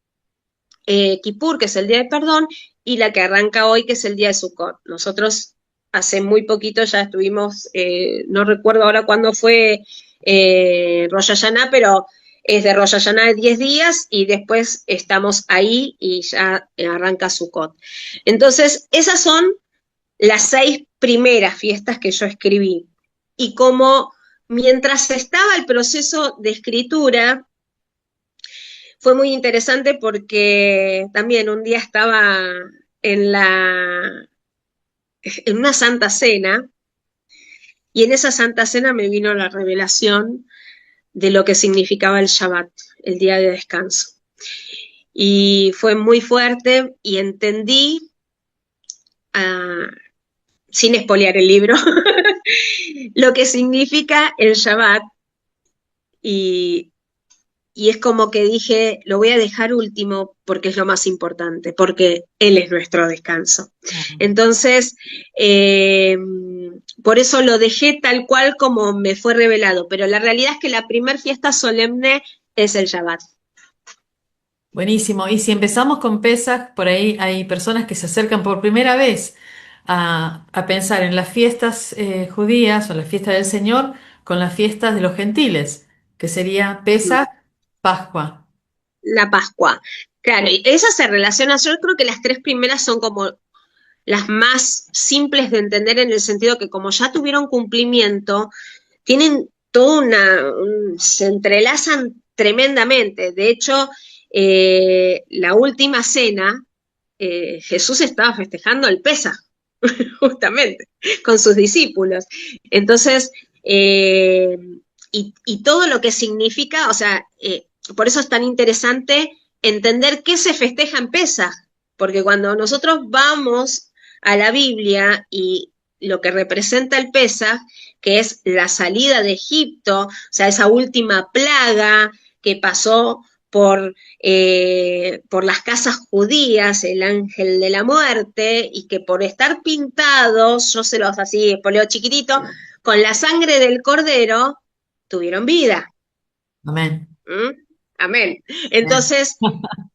Kippur, que es el día de perdón, y la que arranca hoy, que es el día de Sukkot. Nosotros hace muy poquito ya estuvimos, no recuerdo ahora cuándo fue Rosh Hashanah, pero es de Rosh Hashanah de 10 días y después estamos ahí y ya arranca Sukkot. Entonces, esas son las 6 primeras fiestas que yo escribí. Y como mientras estaba el proceso de escritura, fue muy interesante porque también un día estaba en en una santa cena, y en esa santa cena me vino la revelación de lo que significaba el Shabbat, el día de descanso. Y fue muy fuerte y entendí uh, sin espolear el libro, lo que significa el Shabbat, y, y es como que dije, lo voy a dejar último porque es lo más importante, porque Él es nuestro descanso. Entonces, por eso lo dejé tal cual como me fue revelado, pero la realidad es que la primer fiesta solemne es el Shabbat. Buenísimo. Y si empezamos con Pesaj, por ahí hay personas que se acercan por primera vez a pensar en las fiestas judías o las fiestas del Señor con las fiestas de los gentiles, que sería Pesaj, Pascua. La Pascua. Claro, y esa se relaciona, yo creo que las tres primeras son como las más simples de entender en el sentido que como ya tuvieron cumplimiento, tienen toda se entrelazan tremendamente. De hecho, la última cena, Jesús estaba festejando el Pesaj, justamente, con sus discípulos. Entonces, y todo lo que significa, o sea, por eso es tan interesante entender qué se festeja en Pesaj, porque cuando nosotros vamos a la Biblia y lo que representa el Pesaj, que es la salida de Egipto, o sea, esa última plaga que pasó por las casas judías, el ángel de la muerte, y que por estar pintados, yo se los así, poleo chiquitito, con la sangre del cordero, tuvieron vida. Amén. ¿Mm? Amén. Entonces,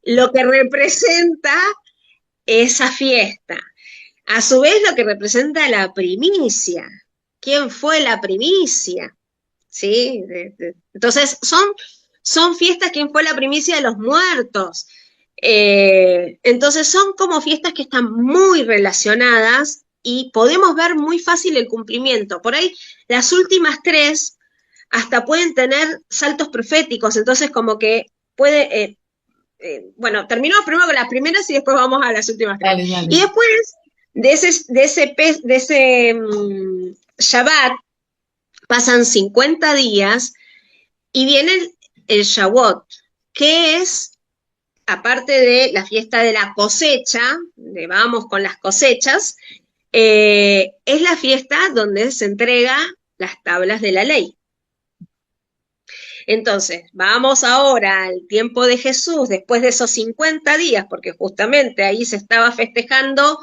lo que representa esa fiesta, a su vez lo que representa la primicia. ¿Quién fue la primicia? ¿Sí? Entonces, son fiestas, ¿quién fue la primicia de los muertos? Entonces, son como fiestas que están muy relacionadas y podemos ver muy fácil el cumplimiento. Por ahí, las últimas tres hasta pueden tener saltos proféticos, entonces como que puede, bueno, terminamos primero con las primeras y después vamos a las últimas tres. Dale, dale. Y después de ese Shabbat pasan 50 días y viene el Shavuot, que es, aparte de la fiesta de la cosecha, de vamos con las cosechas, es la fiesta donde se entrega las tablas de la ley. Entonces, vamos ahora al tiempo de Jesús, después de esos 50 días, porque justamente ahí se estaba festejando,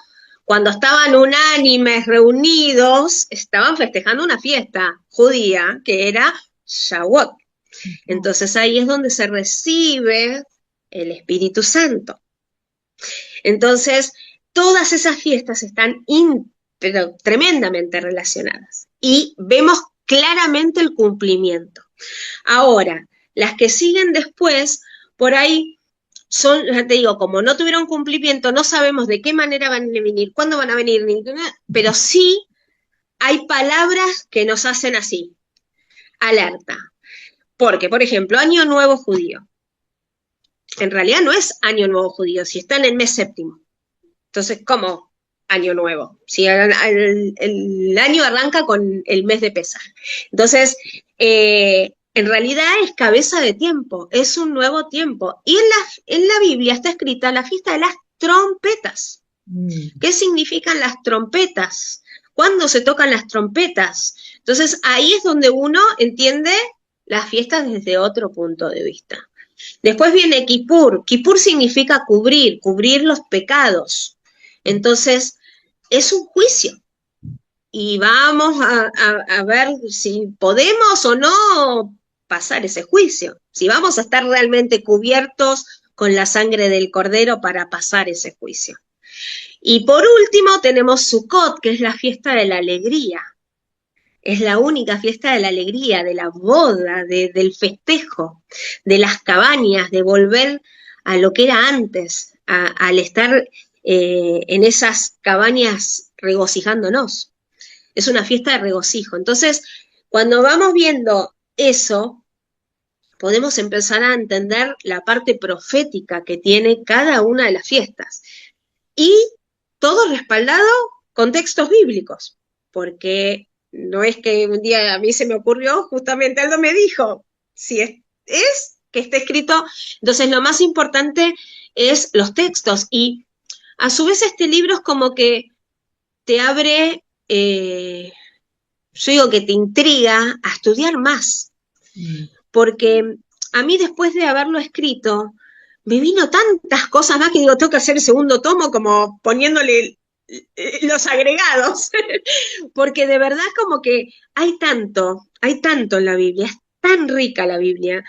cuando estaban unánimes, reunidos, estaban festejando una fiesta judía que era Shavuot. Entonces ahí es donde se recibe el Espíritu Santo. Entonces, todas esas fiestas están pero tremendamente relacionadas y vemos claramente el cumplimiento. Ahora, las que siguen después, por ahí son, ya te digo, como no tuvieron cumplimiento, no sabemos de qué manera van a venir, cuándo van a venir, pero sí hay palabras que nos hacen así, alerta. Porque, por ejemplo, Año Nuevo Judío. En realidad no es Año Nuevo Judío, si está en el mes séptimo. Entonces, ¿cómo Año Nuevo? Si el año arranca con el mes de Pesaj. Entonces, en realidad es cabeza de tiempo, es un nuevo tiempo. Y en la Biblia está escrita la fiesta de las trompetas. ¿Qué significan las trompetas? ¿Cuándo se tocan las trompetas? Entonces, ahí es donde uno entiende las fiestas desde otro punto de vista. Después viene Kippur. Kippur significa cubrir los pecados. Entonces, es un juicio. Y vamos a ver si podemos o no pasar ese juicio. Si vamos a estar realmente cubiertos con la sangre del cordero para pasar ese juicio. Y por último tenemos Sukkot, que es la fiesta de la alegría. Es la única fiesta de la alegría, de la boda, del festejo, de las cabañas, de volver a lo que era antes, al estar en esas cabañas regocijándonos. Es una fiesta de regocijo. Entonces, cuando vamos viendo eso, podemos empezar a entender la parte profética que tiene cada una de las fiestas. Y todo respaldado con textos bíblicos, porque no es que un día a mí se me ocurrió, justamente Aldo me dijo, si es que está escrito, entonces lo más importante es los textos, y a su vez este libro es como que te abre yo digo que te intriga a estudiar más, porque a mí después de haberlo escrito, me vino tantas cosas más que digo, tengo que hacer el segundo tomo como poniéndole los agregados, porque de verdad como que hay tanto en la Biblia, es tan rica la Biblia,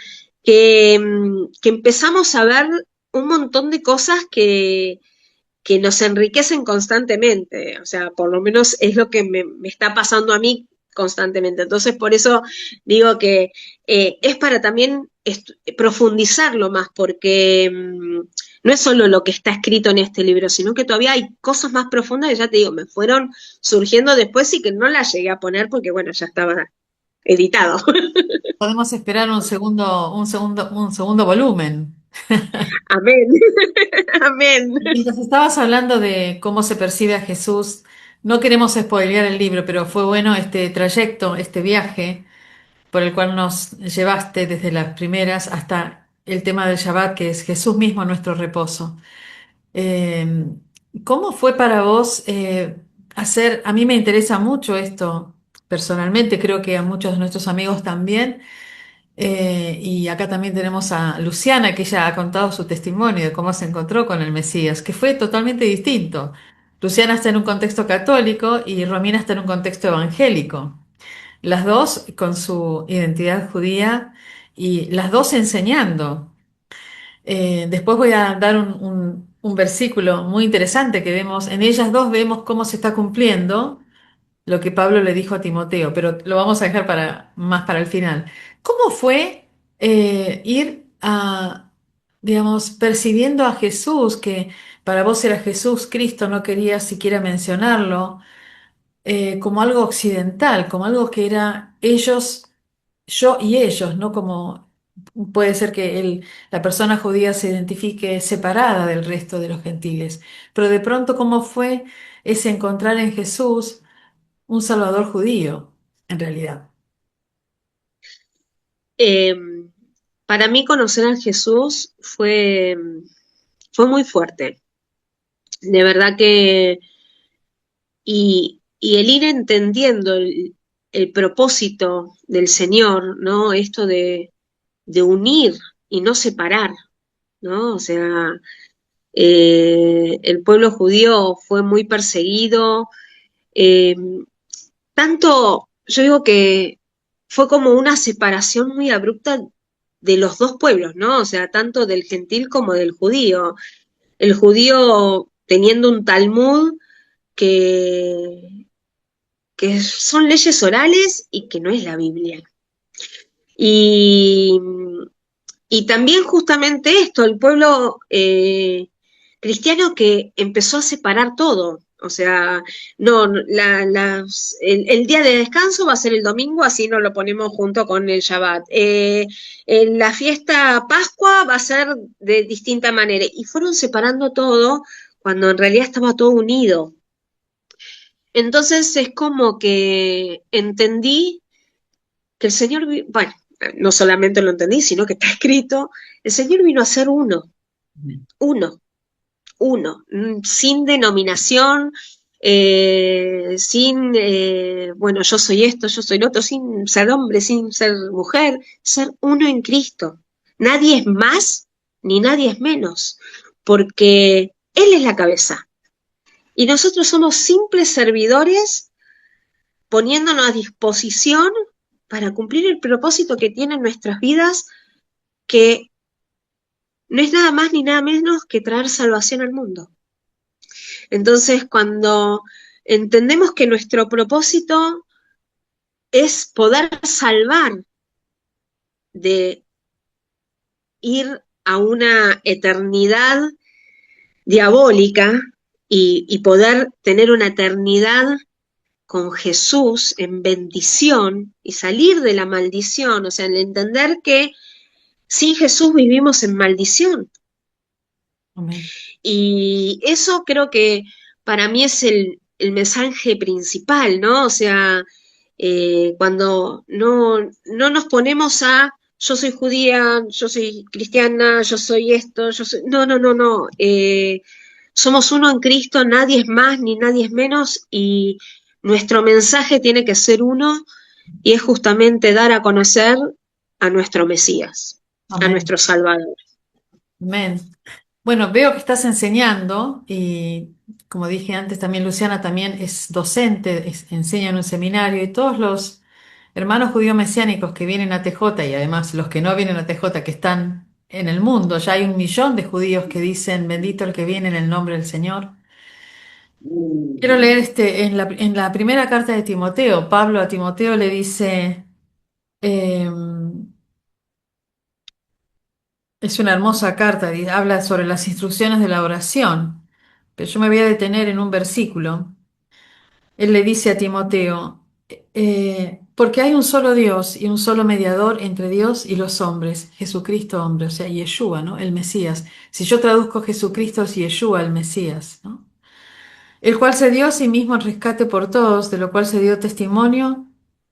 que empezamos a ver un montón de cosas que nos enriquecen constantemente, o sea, por lo menos es lo que me está pasando a mí constantemente. Entonces, por eso digo que es para también profundizarlo más, porque no es solo lo que está escrito en este libro, sino que todavía hay cosas más profundas que ya te digo, me fueron surgiendo después y que no las llegué a poner porque, bueno, ya estaba editado. Podemos esperar un segundo volumen. Amén. Amén. Mientras estabas hablando de cómo se percibe a Jesús, no queremos spoilear el libro, pero fue bueno este trayecto, este viaje por el cual nos llevaste desde las primeras hasta el tema del Shabbat, que es Jesús mismo nuestro reposo. Eh, ¿Cómo fue para vos a mí me interesa mucho esto personalmente, creo que a muchos de nuestros amigos también, y acá también tenemos a Luciana, que ella ha contado su testimonio de cómo se encontró con el Mesías, que fue totalmente distinto. Luciana está en un contexto católico y Romina está en un contexto evangélico. Las dos con su identidad judía y las dos enseñando. Después voy a dar un versículo muy interesante que vemos, en ellas dos vemos cómo se está cumpliendo lo que Pablo le dijo a Timoteo, pero lo vamos a dejar más para el final. ¿Cómo fue ir digamos, percibiendo a Jesús, que para vos era Jesús Cristo, no querías siquiera mencionarlo, como algo occidental, como algo que era ellos, yo y ellos, no como puede ser que la persona judía se identifique separada del resto de los gentiles, pero de pronto cómo fue ese encontrar en Jesús un Salvador judío, en realidad. Eh, para mí conocer a Jesús fue muy fuerte. De verdad que, y el ir entendiendo el propósito del Señor, ¿no? Esto de unir y no separar, ¿no? O sea, el pueblo judío fue muy perseguido, eh, tanto, yo digo que fue como una separación muy abrupta de los dos pueblos, ¿no? O sea, tanto del gentil como del judío. El judío teniendo un Talmud que, que son leyes orales y que no es la Biblia. Y, y también justamente esto, el pueblo cristiano que empezó a separar todo. O sea, no, el día de descanso va a ser el domingo, así no lo ponemos junto con el Shabbat. La fiesta Pascua va a ser de distinta manera. Y fueron separando todo cuando en realidad estaba todo unido. Entonces es como que entendí que el Señor, bueno, no solamente lo entendí, sino que está escrito, el Señor vino a ser uno, uno, sin denominación, sin, bueno, yo soy esto, yo soy lo otro, sin ser hombre, sin ser mujer, ser uno en Cristo. Nadie es más ni nadie es menos, porque Él es la cabeza. Y nosotros somos simples servidores poniéndonos a disposición para cumplir el propósito que tienen nuestras vidas, que no es nada más ni nada menos que traer salvación al mundo. Entonces, cuando entendemos que nuestro propósito es poder salvar de ir a una eternidad diabólica y poder tener una eternidad con Jesús en bendición y salir de la maldición, o sea, en entender que sin Jesús vivimos en maldición. Amén. Y eso creo que para mí es el mensaje principal, ¿no? O sea, cuando no nos ponemos a yo soy judía, yo soy cristiana, yo soy esto, yo soy... No, no, no, no. Somos uno en Cristo, nadie es más ni nadie es menos y nuestro mensaje tiene que ser uno y es justamente dar a conocer a nuestro Mesías, a Amén. nuestro Salvador. Amén. Bueno, veo que estás enseñando y como dije antes, también Luciana también es docente, enseña en un seminario y todos los hermanos judíos mesiánicos que vienen a TJ y además los que no vienen a TJ que están en el mundo, ya hay 1 millón de judíos que dicen bendito el que viene en el nombre del Señor. Quiero leer en la primera carta de Timoteo, Pablo a Timoteo le dice, es una hermosa carta, habla sobre las instrucciones de la oración, pero yo me voy a detener en un versículo. Él le dice a Timoteo, porque hay un solo Dios y un solo mediador entre Dios y los hombres, Jesucristo hombre, o sea, Yeshua, ¿no? El Mesías. Si yo traduzco Jesucristo es Yeshua, el Mesías, ¿no? El cual se dio a sí mismo en rescate por todos, de lo cual se dio testimonio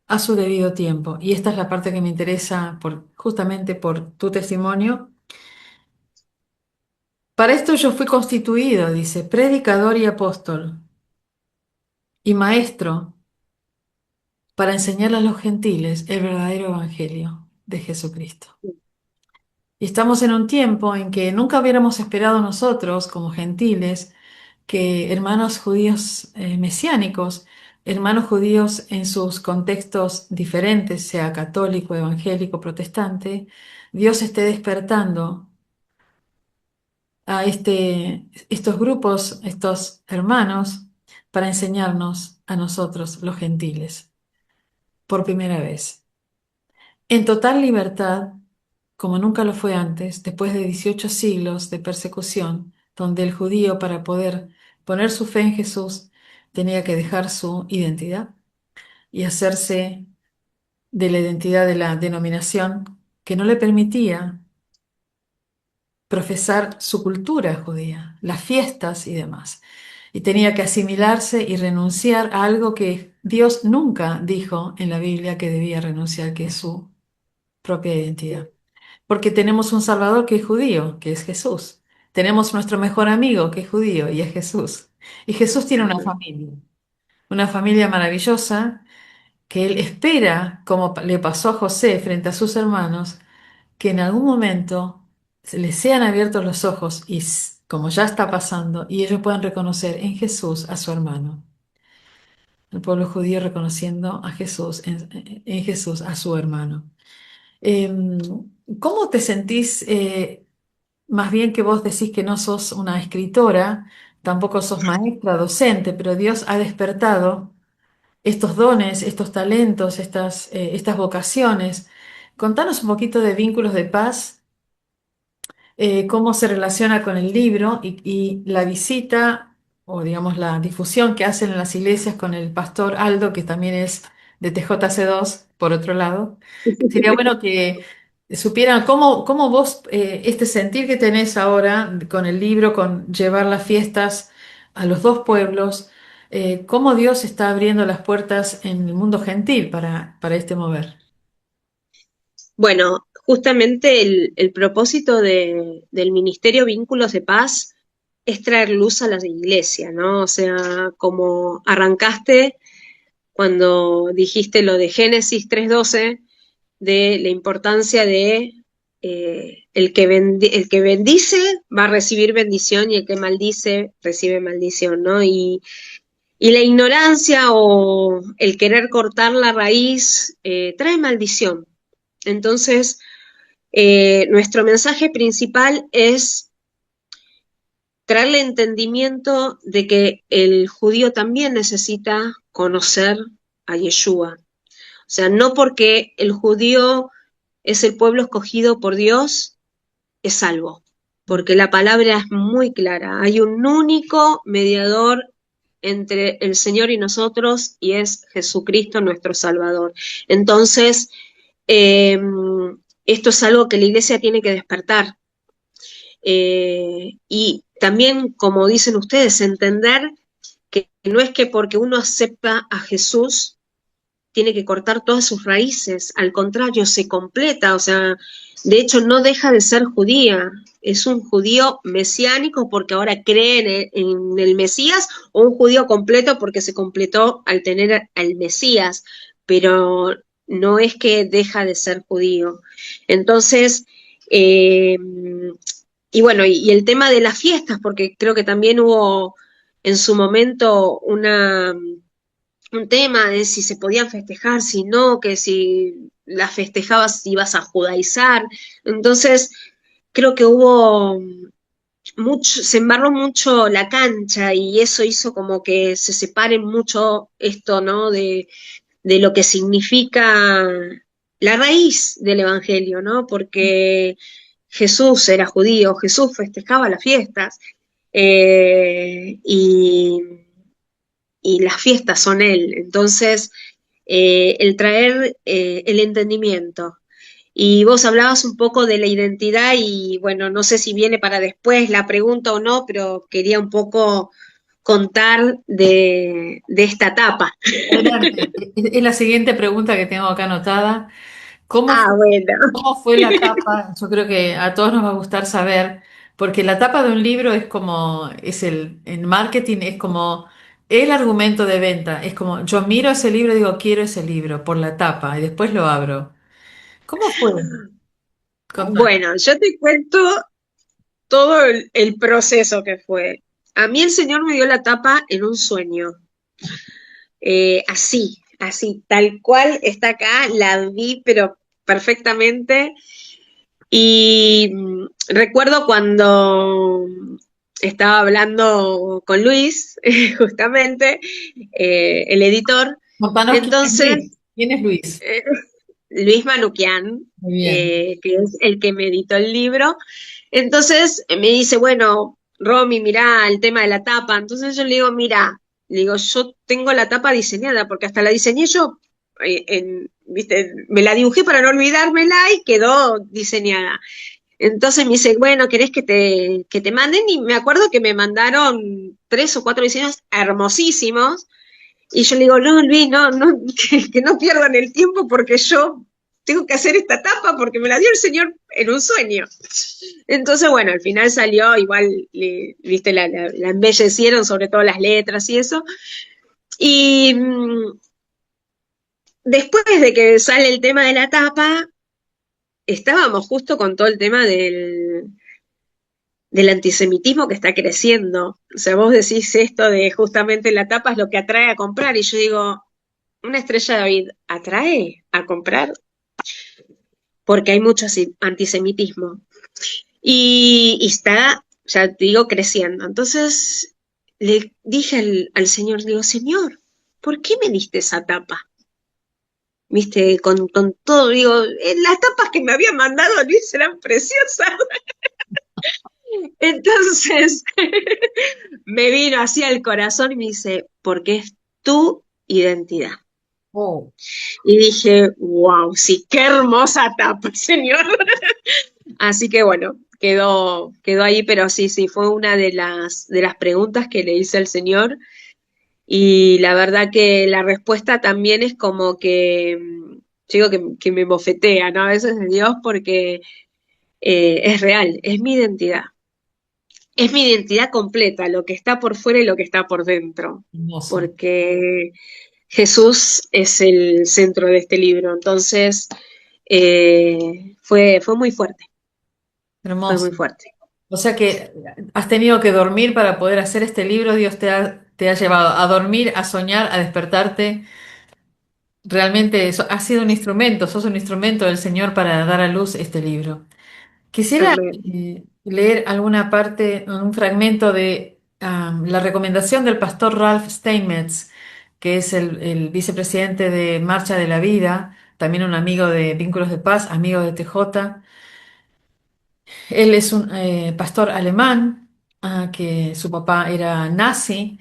a su debido tiempo. Y esta es la parte que me interesa justamente por tu testimonio. Para esto yo fui constituido, dice, predicador y apóstol y maestro para enseñar a los gentiles el verdadero evangelio de Jesucristo. Y estamos en un tiempo en que nunca hubiéramos esperado nosotros, como gentiles, que hermanos judíos mesiánicos, hermanos judíos en sus contextos diferentes, sea católico, evangélico, protestante, Dios esté despertando a estos grupos, estos hermanos, para enseñarnos a nosotros, los gentiles, por primera vez. En total libertad, como nunca lo fue antes, después de 18 siglos de persecución, donde el judío para poder poner su fe en Jesús tenía que dejar su identidad y hacerse de la identidad de la denominación que no le permitía profesar su cultura judía, las fiestas y demás. Y tenía que asimilarse y renunciar a algo que Dios nunca dijo en la Biblia que debía renunciar, que es su propia identidad. Porque tenemos un Salvador que es judío, que es Jesús. Tenemos nuestro mejor amigo que es judío y es Jesús. Y Jesús tiene una familia maravillosa que él espera, como le pasó a José frente a sus hermanos, que en algún momento se les sean abiertos los ojos y como ya está pasando, y ellos puedan reconocer en Jesús a su hermano. El pueblo judío reconociendo a Jesús, en Jesús a su hermano. Em, ¿Cómo te sentís? Más bien que vos decís que no sos una escritora, tampoco sos maestra, docente, pero Dios ha despertado estos dones, estos talentos, estas vocaciones. Contanos un poquito de Vínculos de Paz, cómo se relaciona con el libro y la visita o digamos la difusión que hacen en las iglesias con el pastor Aldo, que también es de TJC2, por otro lado. Sería bueno que supieran cómo vos, este sentir que tenés ahora con el libro, con llevar las fiestas a los dos pueblos, cómo Dios está abriendo las puertas en el mundo gentil para este mover. Bueno, justamente el propósito del Ministerio Vínculos de Paz es traer luz a la iglesia, ¿no? O sea, como arrancaste cuando dijiste lo de Génesis 3:12, de la importancia de el que bendice va a recibir bendición y el que maldice recibe maldición, ¿no? Y la ignorancia o el querer cortar la raíz trae maldición. Entonces, nuestro mensaje principal es traerle entendimiento de que el judío también necesita conocer a Yeshua. O sea, no porque el judío es el pueblo escogido por Dios, es salvo. Porque la palabra es muy clara. Hay un único mediador entre el Señor y nosotros y es Jesucristo nuestro Salvador. Entonces, esto es algo que la iglesia tiene que despertar. Y también, como dicen ustedes, entender que no es que porque uno acepta a Jesús tiene que cortar todas sus raíces, al contrario, se completa, o sea, de hecho no deja de ser judía, es un judío mesiánico porque ahora cree en el Mesías, o un judío completo porque se completó al tener al Mesías, pero no es que deja de ser judío. Entonces, eh, y bueno, y el tema de las fiestas, porque creo que también hubo en su momento un tema de si se podían festejar, si no, que si las festejabas ibas a judaizar. Entonces, creo que hubo mucho, se embarró mucho la cancha y eso hizo como que se separen mucho esto, ¿no? De lo que significa la raíz del Evangelio, ¿no? Porque Jesús era judío, Jesús festejaba las fiestas, y las fiestas son Él. Entonces, el traer el entendimiento. Y vos hablabas un poco de la identidad y bueno, no sé si viene para después la pregunta o no, pero quería un poco contar de esta etapa. Adelante. Es la siguiente pregunta que tengo acá anotada. ¿Cómo Ah, fue, bueno. cómo fue la tapa? Yo creo que a todos nos va a gustar saber, porque la tapa de un libro es como, en marketing es como el argumento de venta. Es como, yo miro ese libro y digo, quiero ese libro por la tapa y después lo abro. ¿Cómo fue? Contame. Bueno, yo te cuento todo el proceso que fue. A mí el Señor me dio la tapa en un sueño. Así, tal cual está acá, la vi, pero perfectamente. Y recuerdo cuando estaba hablando con Luis, justamente, el editor. Contanos quién es Entonces, Luis. ¿Quién es Luis? eh, Luis Manuquian, Muy bien. que es el que me editó el libro. Entonces me dice, bueno, Romy, mirá el tema de la tapa. Entonces yo le digo, mira, le digo, yo tengo la tapa diseñada, porque hasta la diseñé yo, ¿viste? Me la dibujé para no olvidármela y quedó diseñada. Entonces me dice, bueno, ¿querés que te manden? Y me acuerdo que me mandaron 3 o 4 diseños hermosísimos y yo le digo, no, Luis, no, que no pierdan el tiempo porque yo tengo que hacer esta tapa porque me la dio el Señor en un sueño. Entonces, bueno, al final salió, igual, viste, la embellecieron, sobre todo las letras y eso. Y después de que sale el tema de la tapa, estábamos justo con todo el tema del antisemitismo que está creciendo. O sea, vos decís esto de justamente la tapa es lo que atrae a comprar, y yo digo, una estrella de David atrae a comprar porque hay mucho antisemitismo. Y está, ya te digo, creciendo. Entonces le dije al Señor, digo, Señor, ¿por qué me diste esa tapa? Viste, con todo, digo, las tapas que me había mandado Luis eran preciosas. Entonces me vino así al corazón y me dice, porque es tu identidad. Oh, Y dije, wow, sí, qué hermosa tapa, señor. Así que bueno, quedó ahí, pero sí, fue una de las preguntas que le hice al señor. Y la verdad que la respuesta también es como que, yo digo que me bofetea, ¿no? A veces de Dios porque es real, es mi identidad. Es mi identidad completa, lo que está por fuera y lo que está por dentro. hermoso. Porque Jesús es el centro de este libro. Entonces, fue muy fuerte, fue muy Hermoso. fuerte. O sea que has tenido que dormir para poder hacer este libro. Dios te ha llevado a dormir, a soñar, a despertarte. Realmente has sido un instrumento, sos un instrumento del Señor para dar a luz este libro. Quisiera Amén. leer alguna parte, un fragmento de la recomendación del pastor Ralph Steinmetz, que es el vicepresidente de Marcha de la Vida, también un amigo de Vínculos de Paz, amigo de TJ. Él es un pastor alemán, que su papá era nazi,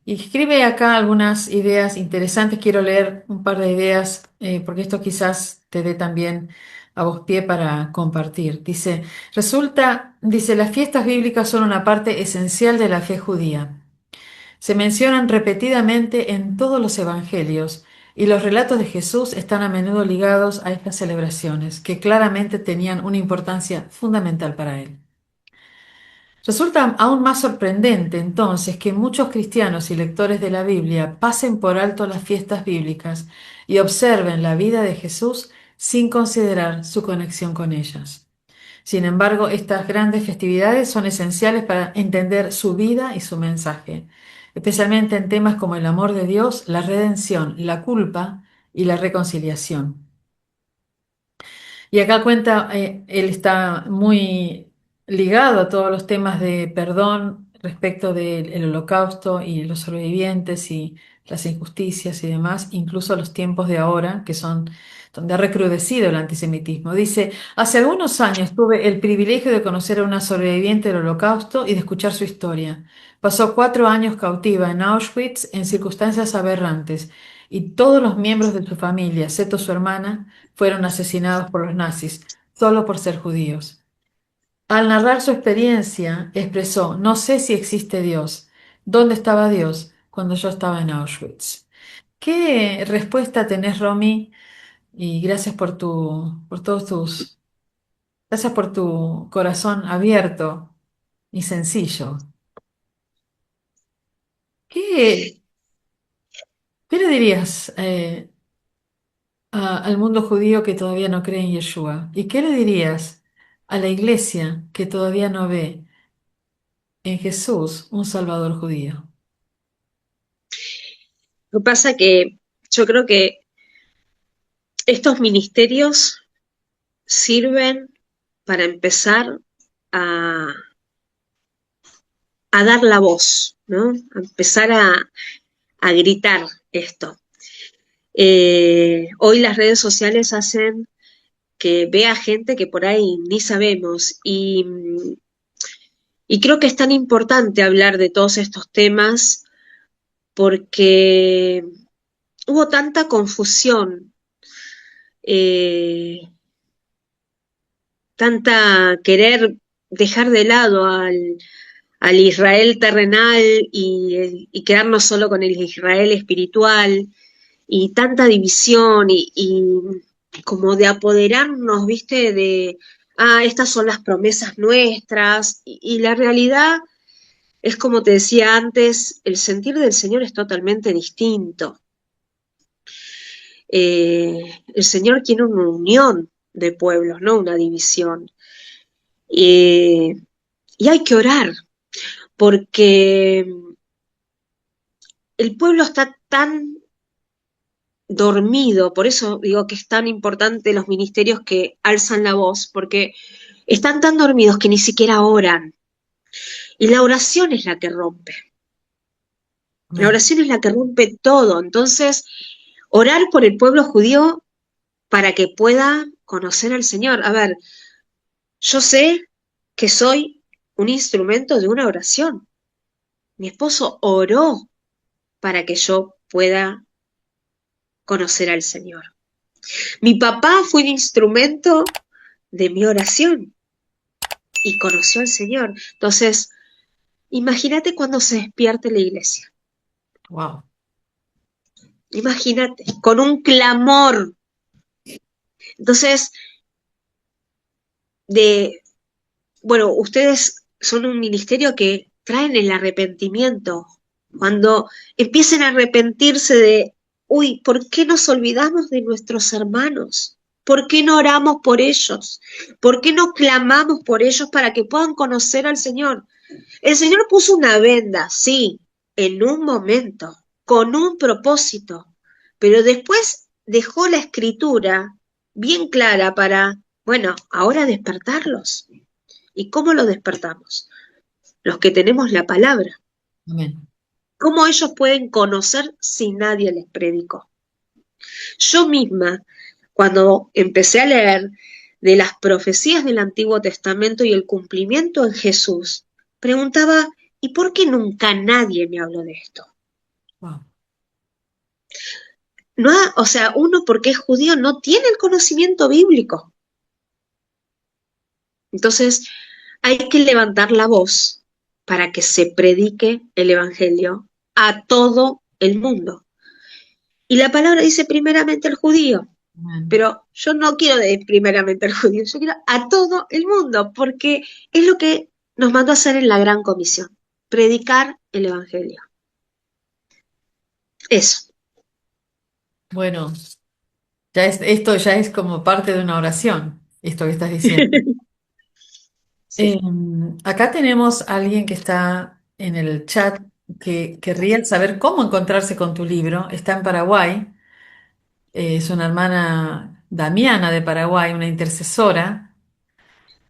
y escribe acá algunas ideas interesantes. Quiero leer un par de ideas, porque esto quizás te dé también a vos pie para compartir. Dice, las fiestas bíblicas son una parte esencial de la fe judía. Se mencionan repetidamente en todos los evangelios y los relatos de Jesús están a menudo ligados a estas celebraciones, que claramente tenían una importancia fundamental para él. Resulta aún más sorprendente entonces que muchos cristianos y lectores de la Biblia pasen por alto las fiestas bíblicas y observen la vida de Jesús sin considerar su conexión con ellas. Sin embargo, estas grandes festividades son esenciales para entender su vida y su mensaje, especialmente en temas como el amor de Dios, la redención, la culpa y la reconciliación. Y acá cuenta, él está muy ligado a todos los temas de perdón respecto del holocausto y los sobrevivientes y las injusticias y demás, incluso los tiempos de ahora, que son donde ha recrudecido el antisemitismo. Dice, hace algunos años tuve el privilegio de conocer a una sobreviviente del holocausto y de escuchar su historia. Pasó 4 años cautiva en Auschwitz en circunstancias aberrantes y todos los miembros de su familia, excepto su hermana, fueron asesinados por los nazis, solo por ser judíos. Al narrar su experiencia, expresó, no sé si existe Dios. ¿Dónde estaba Dios cuando yo estaba en Auschwitz? ¿Qué respuesta tenés, Romy? Y gracias por todos gracias por tu corazón abierto y sencillo. ¿Qué, qué le dirías al mundo judío que todavía no cree en Yeshua? ¿Y qué le dirías a la iglesia que todavía no ve en Jesús un Salvador judío? Lo que pasa que yo creo que estos ministerios sirven para empezar a, a dar la voz, ¿no? A empezar a gritar esto. Hoy las redes sociales hacen que vea gente que por ahí ni sabemos y creo que es tan importante hablar de todos estos temas porque hubo tanta confusión, eh, tanta querer dejar de lado al Israel terrenal y quedarnos solo con el Israel espiritual, y tanta división y como de apoderarnos, viste, estas son las promesas nuestras, y la realidad es como te decía antes, el sentir del Señor es totalmente distinto. El Señor quiere una unión de pueblos, no una división. Y hay que orar, porque el pueblo está tan dormido, por eso digo que es tan importante los ministerios que alzan la voz, porque están tan dormidos que ni siquiera oran. Y la oración es la que rompe. La oración es la que rompe todo. Entonces, orar por el pueblo judío para que pueda conocer al Señor. A ver, yo sé que soy un instrumento de una oración. Mi esposo oró para que yo pueda conocer al Señor. Mi papá fue un instrumento de mi oración y conoció al Señor. Entonces, imagínate cuando se despierte la iglesia. Wow. Imagínate, con un clamor. Entonces, bueno, ustedes son un ministerio que traen el arrepentimiento. Cuando empiecen a arrepentirse uy, ¿por qué nos olvidamos de nuestros hermanos? ¿Por qué no oramos por ellos? ¿Por qué no clamamos por ellos para que puedan conocer al Señor? El Señor puso una venda, sí, en un momento, con un propósito, pero después dejó la escritura bien clara para, bueno, ahora despertarlos. ¿Y cómo lo despertamos? Los que tenemos la palabra. Amén. ¿Cómo ellos pueden conocer si nadie les predicó? Yo misma, cuando empecé a leer de las profecías del Antiguo Testamento y el cumplimiento en Jesús, preguntaba, ¿y por qué nunca nadie me habló de esto? Wow. No, o sea, uno porque es judío no tiene el conocimiento bíblico. Entonces, hay que levantar la voz para que se predique el Evangelio a todo el mundo. Y la palabra dice primeramente el judío. Bueno, Pero yo no quiero de primeramente al judío, yo quiero a todo el mundo, porque es lo que nos mandó a hacer en la gran comisión, predicar el evangelio. Eso. bueno, esto ya es como parte de una oración, esto que estás diciendo. Sí, Acá tenemos a alguien que está en el chat que querría saber cómo encontrarse con tu libro. Está en Paraguay, es una hermana Damiana de Paraguay, una intercesora.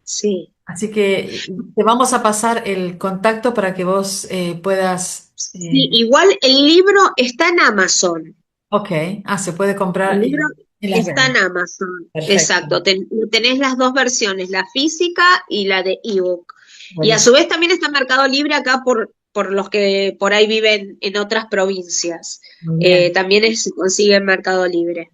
sí. Así que te vamos a pasar el contacto para que vos puedas... Sí, igual el libro está en Amazon. ok, se puede El comprar libro en las está redes. en Amazon. Perfecto. Exacto. Tenés las dos versiones, la física y la de ebook. Y a su Buenísimo. vez también está en Mercado Libre acá por los que por ahí viven en otras provincias. Muy bien, También se consigue en Mercado Libre.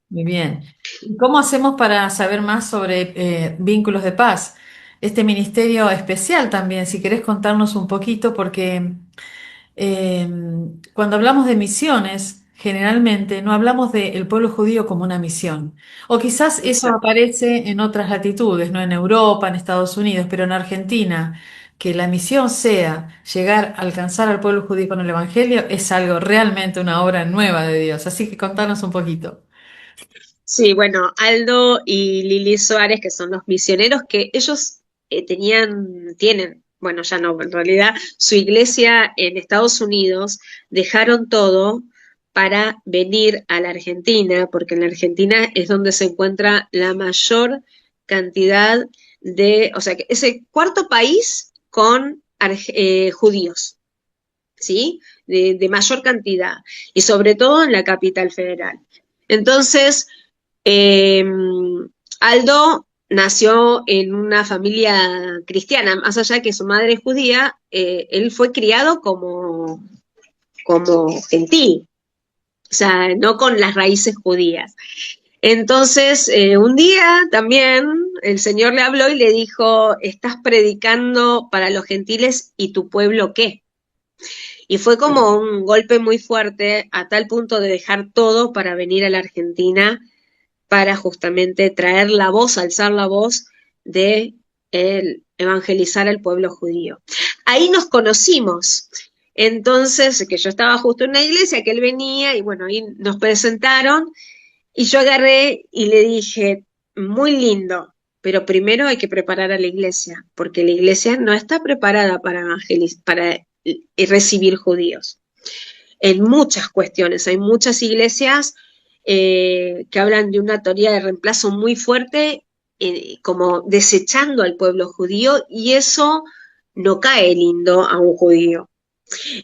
muy bien. ¿Y cómo hacemos para saber más sobre Vínculos de Paz? Este ministerio especial también, si querés contarnos un poquito, porque Eh, cuando hablamos de misiones, generalmente no hablamos del pueblo judío como una misión. O quizás eso Exacto. aparece en otras latitudes, no en Europa, en Estados Unidos, pero en Argentina, que la misión sea llegar a alcanzar al pueblo judío con el Evangelio, es algo realmente una obra nueva de Dios. Así que contanos un poquito. Sí, bueno, Aldo y Lili Suárez, que son los misioneros, que ellos tienen, bueno, ya no, en realidad, su iglesia en Estados Unidos, dejaron todo para venir a la Argentina, porque en la Argentina es donde se encuentra la mayor cantidad o sea, que es el cuarto país con judíos, ¿sí? De mayor cantidad, y sobre todo en la capital federal. Entonces, eh, Aldo nació en una familia cristiana, más allá de que su madre es judía, él fue criado como gentil, o sea, no con las raíces judías. Entonces, un día también el Señor le habló y le dijo, estás predicando para los gentiles y tu pueblo qué. Y fue como un golpe muy fuerte a tal punto de dejar todo para venir a la Argentina para justamente traer la voz, alzar la voz de evangelizar al pueblo judío. Ahí nos conocimos. Entonces, que yo estaba justo en una iglesia, que él venía y bueno, ahí nos presentaron y yo agarré y le dije, muy lindo, pero primero hay que preparar a la iglesia, porque la iglesia no está preparada para recibir judíos en muchas cuestiones. Hay muchas iglesias que hablan de una teoría de reemplazo muy fuerte, como desechando al pueblo judío, y eso no cae lindo a un judío.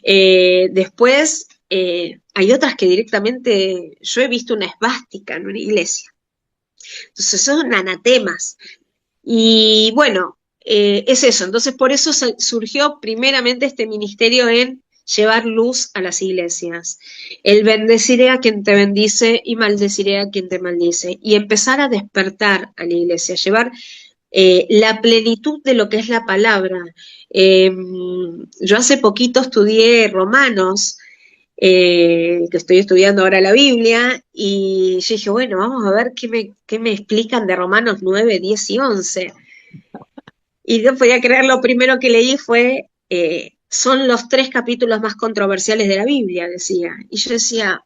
Después, hay otras que directamente, yo he visto una esvástica en una iglesia. Entonces son anatemas. Y bueno, es eso. Entonces por eso surgió primeramente este ministerio en llevar luz a las iglesias. El bendeciré a quien te bendice y maldeciré a quien te maldice. Y empezar a despertar a la iglesia, llevar la plenitud de lo que es la palabra. Yo hace poquito estudié Romanos, que estoy estudiando ahora la Biblia, y yo dije, bueno, vamos a ver qué me explican de Romanos 9, 10 y 11. Y no podía creer, lo primero que leí fue, son los 3 capítulos más controversiales de la Biblia, decía. Y yo decía,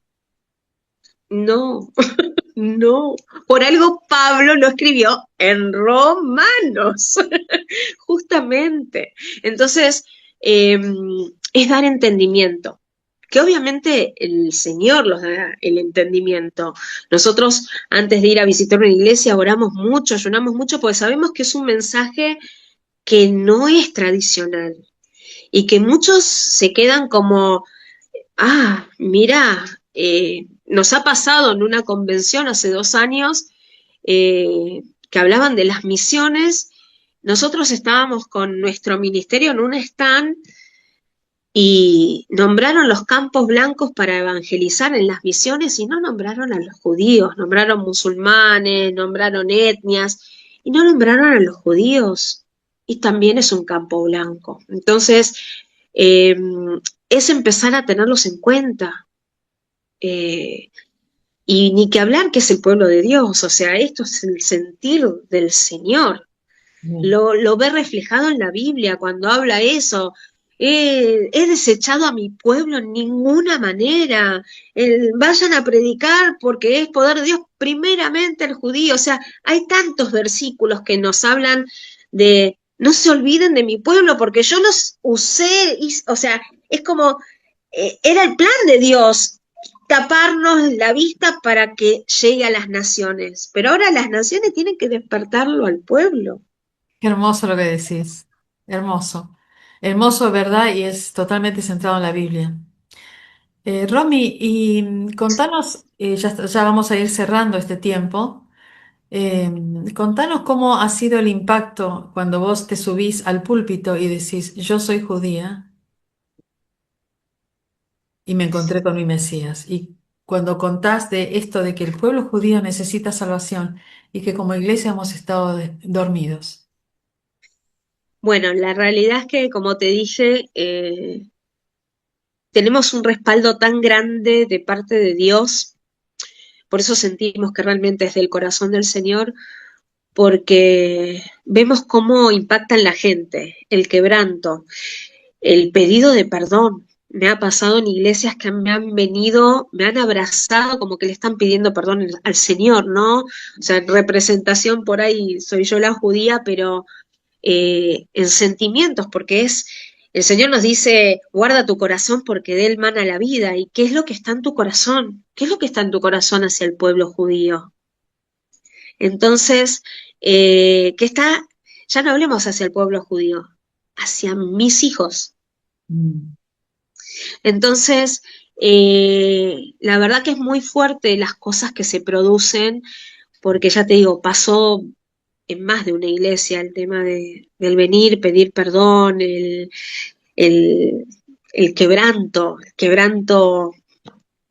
no, no, por algo Pablo lo escribió en Romanos, justamente. Entonces, eh, es dar entendimiento, que obviamente el Señor los da el entendimiento. Nosotros, antes de ir a visitar una iglesia, oramos mucho, ayunamos mucho, porque sabemos que es un mensaje que no es tradicional y que muchos se quedan como, mira, nos ha pasado en una convención hace 2 años, que hablaban de las misiones. Nosotros estábamos con nuestro ministerio en un stand y nombraron los campos blancos para evangelizar en las misiones y no nombraron a los judíos, nombraron musulmanes, nombraron etnias y no nombraron a los judíos. Y también es un campo blanco. Entonces, eh, es empezar a tenerlos en cuenta. Y ni que hablar que es el pueblo de Dios, o sea, esto es el sentir del Señor. Bien. Lo ve reflejado en la Biblia cuando habla eso. He desechado a mi pueblo en ninguna manera. Vayan a predicar porque es poder de Dios, primeramente el judío. O sea, hay tantos versículos que nos hablan de no se olviden de mi pueblo porque yo los usé. O sea, es como era el plan de Dios taparnos la vista para que llegue a las naciones. Pero ahora las naciones tienen que despertarlo al pueblo. Qué hermoso lo que decís. Hermoso. Hermoso, ¿verdad? Y es totalmente centrado en la Biblia. Romy, y contanos, ya vamos a ir cerrando este tiempo. eh, Contanos cómo ha sido el impacto cuando vos te subís al púlpito y decís, yo soy judía y me encontré con mi Mesías. Y cuando contás de esto de que el pueblo judío necesita salvación y que como iglesia hemos estado dormidos. Bueno, la realidad es que, como te dije, tenemos un respaldo tan grande de parte de Dios, por eso sentimos que realmente es del corazón del Señor, porque vemos cómo impacta en la gente, el quebranto, el pedido de perdón. Me ha pasado en iglesias que me han venido, me han abrazado como que le están pidiendo perdón al Señor, ¿no? O sea, en representación por ahí soy yo la judía, pero en sentimientos, porque el Señor nos dice, guarda tu corazón porque de él mana la vida. ¿Y qué es lo que está en tu corazón? ¿Qué es lo que está en tu corazón hacia el pueblo judío? Entonces, ¿qué está? Ya no hablemos hacia el pueblo judío, hacia mis hijos. Mm. Entonces, la verdad que es muy fuerte las cosas que se producen, porque ya te digo, pasó en más de una iglesia el tema del venir, pedir perdón, el, el quebranto,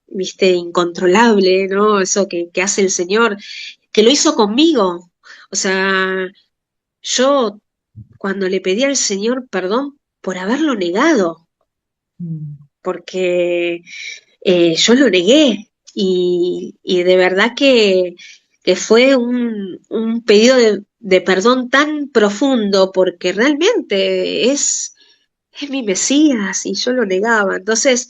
viste, incontrolable, ¿no? Eso que hace el Señor, que lo hizo conmigo. O sea, yo cuando le pedí al Señor perdón por haberlo negado, Mm. porque yo lo negué y de verdad que fue un pedido de perdón tan profundo porque realmente es mi Mesías y yo lo negaba. Entonces,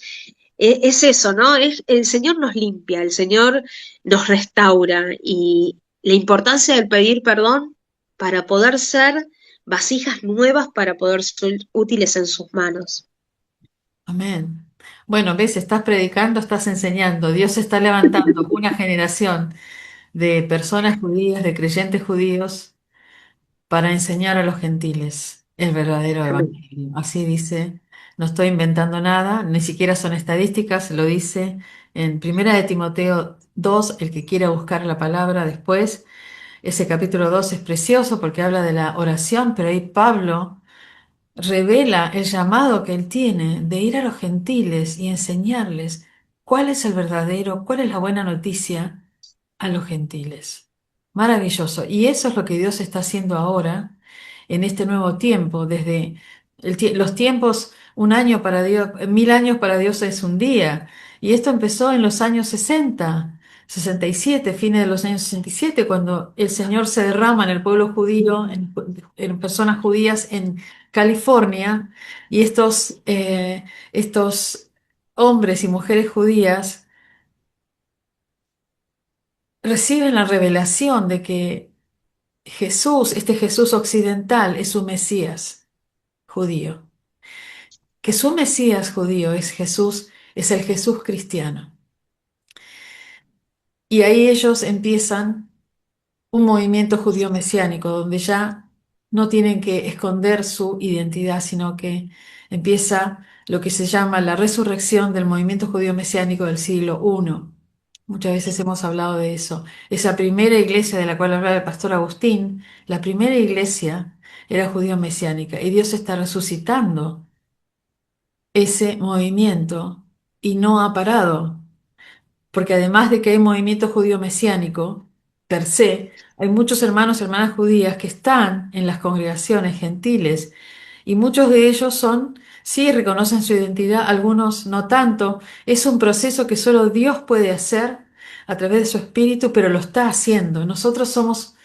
es eso, ¿no? El Señor nos limpia, el Señor nos restaura y la importancia del pedir perdón para poder ser vasijas nuevas, para poder ser útiles en sus manos. Amén. Bueno, ves, estás predicando, estás enseñando. Dios está levantando una generación de personas judías, de creyentes judíos, para enseñar a los gentiles el verdadero Amén. evangelio. Así dice, no estoy inventando nada, ni siquiera son estadísticas, lo dice en Primera de Timoteo 2, el que quiera buscar la palabra después. Ese capítulo 2 es precioso porque habla de la oración, pero ahí Pablo revela el llamado que él tiene de ir a los gentiles y enseñarles cuál es el verdadero, cuál es la buena noticia a los gentiles. Maravilloso. Y eso es lo que Dios está haciendo ahora en este nuevo tiempo, desde los tiempos, un año para Dios, 1000 años para Dios es un día. Y esto empezó en los años 60, 67, fines de los años 67, cuando el Señor se derrama en el pueblo judío, en personas judías en California, y estos hombres y mujeres judías reciben la revelación de que Jesús, este Jesús occidental, es su Mesías judío, que su Mesías judío es Jesús, es el Jesús cristiano. Y ahí ellos empiezan un movimiento judío mesiánico, donde ya no tienen que esconder su identidad, sino que empieza lo que se llama la resurrección del movimiento judío mesiánico del siglo I. Muchas veces hemos hablado de eso. Esa primera iglesia de la cual hablaba el pastor Agustín, la primera iglesia era judío mesiánica y Dios está resucitando ese movimiento y no ha parado. Porque además de que hay movimiento judío mesiánico, per se, hay muchos hermanos y hermanas judías que están en las congregaciones gentiles y muchos de ellos sí, reconocen su identidad, algunos no tanto. Es un proceso que solo Dios puede hacer a través de su espíritu, pero lo está haciendo. Nosotros somos,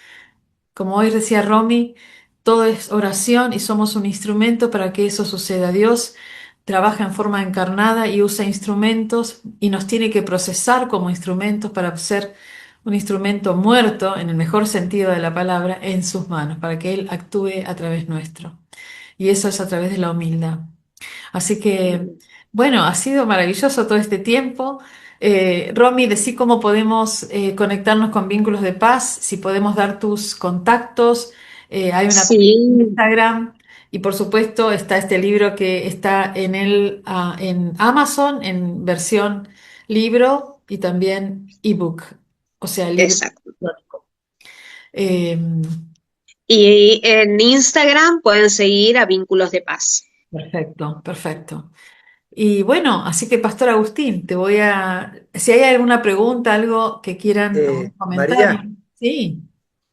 como hoy decía Romy, todo es oración y somos un instrumento para que eso suceda. Dios trabaja en forma encarnada y usa instrumentos y nos tiene que procesar como instrumentos para ser un instrumento muerto, en el mejor sentido de la palabra, en sus manos, para que Él actúe a través nuestro. Y eso es a través de la humildad. Así que, bueno, ha sido maravilloso todo este tiempo. Romy, decí cómo podemos conectarnos con Vínculos de Paz, si podemos dar tus contactos. Hay una página en Sí, Instagram y por supuesto está este libro que está en Amazon en versión libro y también ebook, o sea, libro exacto. electrónico. Eh, Y en Instagram pueden seguir a Vínculos de Paz. Perfecto, perfecto. Y bueno, así que Pastor Agustín, si hay alguna pregunta, algo que quieran, algún comentario. María, Sí,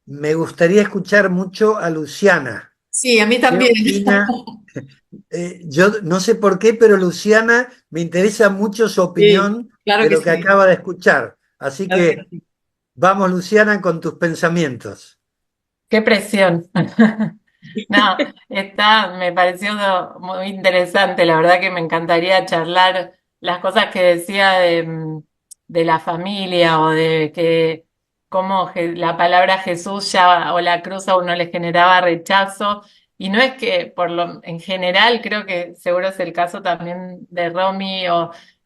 me gustaría escuchar mucho a Luciana. sí, a mí ¿Qué también. opina? Yo no sé por qué, pero Luciana me interesa mucho su Sí, opinión claro de que lo que sí, acaba de escuchar. Así claro que que sí. vamos, Luciana, con tus pensamientos. Qué presión. No, me pareció muy interesante, la verdad que me encantaría charlar las cosas que decía de la familia o de que cómo la palabra Jesús ya o la cruz a uno le generaba rechazo. Y no es que en general, creo que seguro es el caso también de Romy,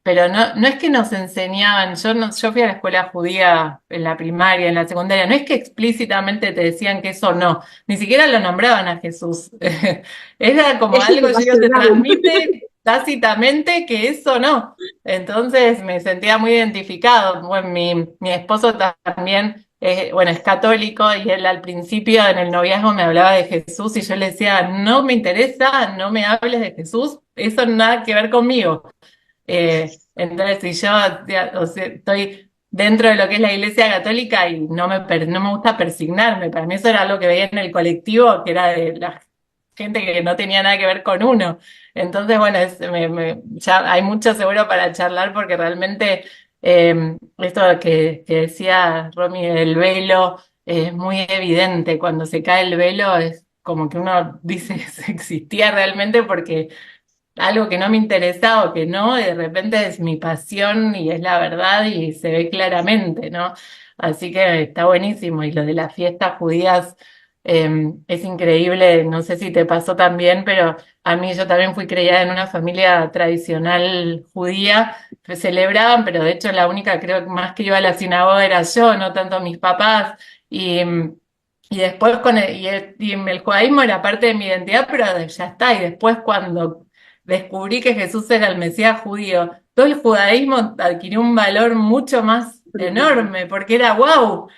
pero no es que nos enseñaban, yo fui a la escuela judía en la primaria, en la secundaria, no es que explícitamente te decían que eso no. Ni siquiera lo nombraban a Jesús. Era como Ellos lo algo, yo digo, te relacionaban. transmite tácitamente que eso no. Entonces me sentía muy identificado. Bueno, mi esposo también, bueno, es católico y él al principio en el noviazgo me hablaba de Jesús y yo le decía, no me interesa, no me hables de Jesús, eso nada que ver conmigo. Entonces, si yo o sea, estoy dentro de lo que es la Iglesia Católica y no me gusta persignarme, para mí eso era algo que veía en el colectivo, que era de la gente que no tenía nada que ver con uno. Entonces, bueno, ya hay mucho seguro para charlar porque realmente esto que decía Romy del velo es muy evidente. Cuando se cae el velo es como que uno dice que existía realmente porque algo que no me interesaba o que no, de repente es mi pasión y es la verdad y se ve claramente, ¿no? Así que está buenísimo. Y lo de las fiestas judías es increíble. No sé si te pasó también, pero a mí yo también fui criada en una familia tradicional judía. Que celebraban, pero de hecho la única creo que más que iba a la sinagoga era yo, no tanto mis papás. Y, y después y el judaísmo era parte de mi identidad, pero ya está. Y después cuando descubrí que Jesús era el Mesías judío, todo el judaísmo adquirió un valor mucho más enorme, porque era wow.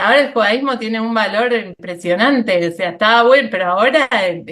Ahora el judaísmo tiene un valor impresionante, o sea, estaba bueno, pero ahora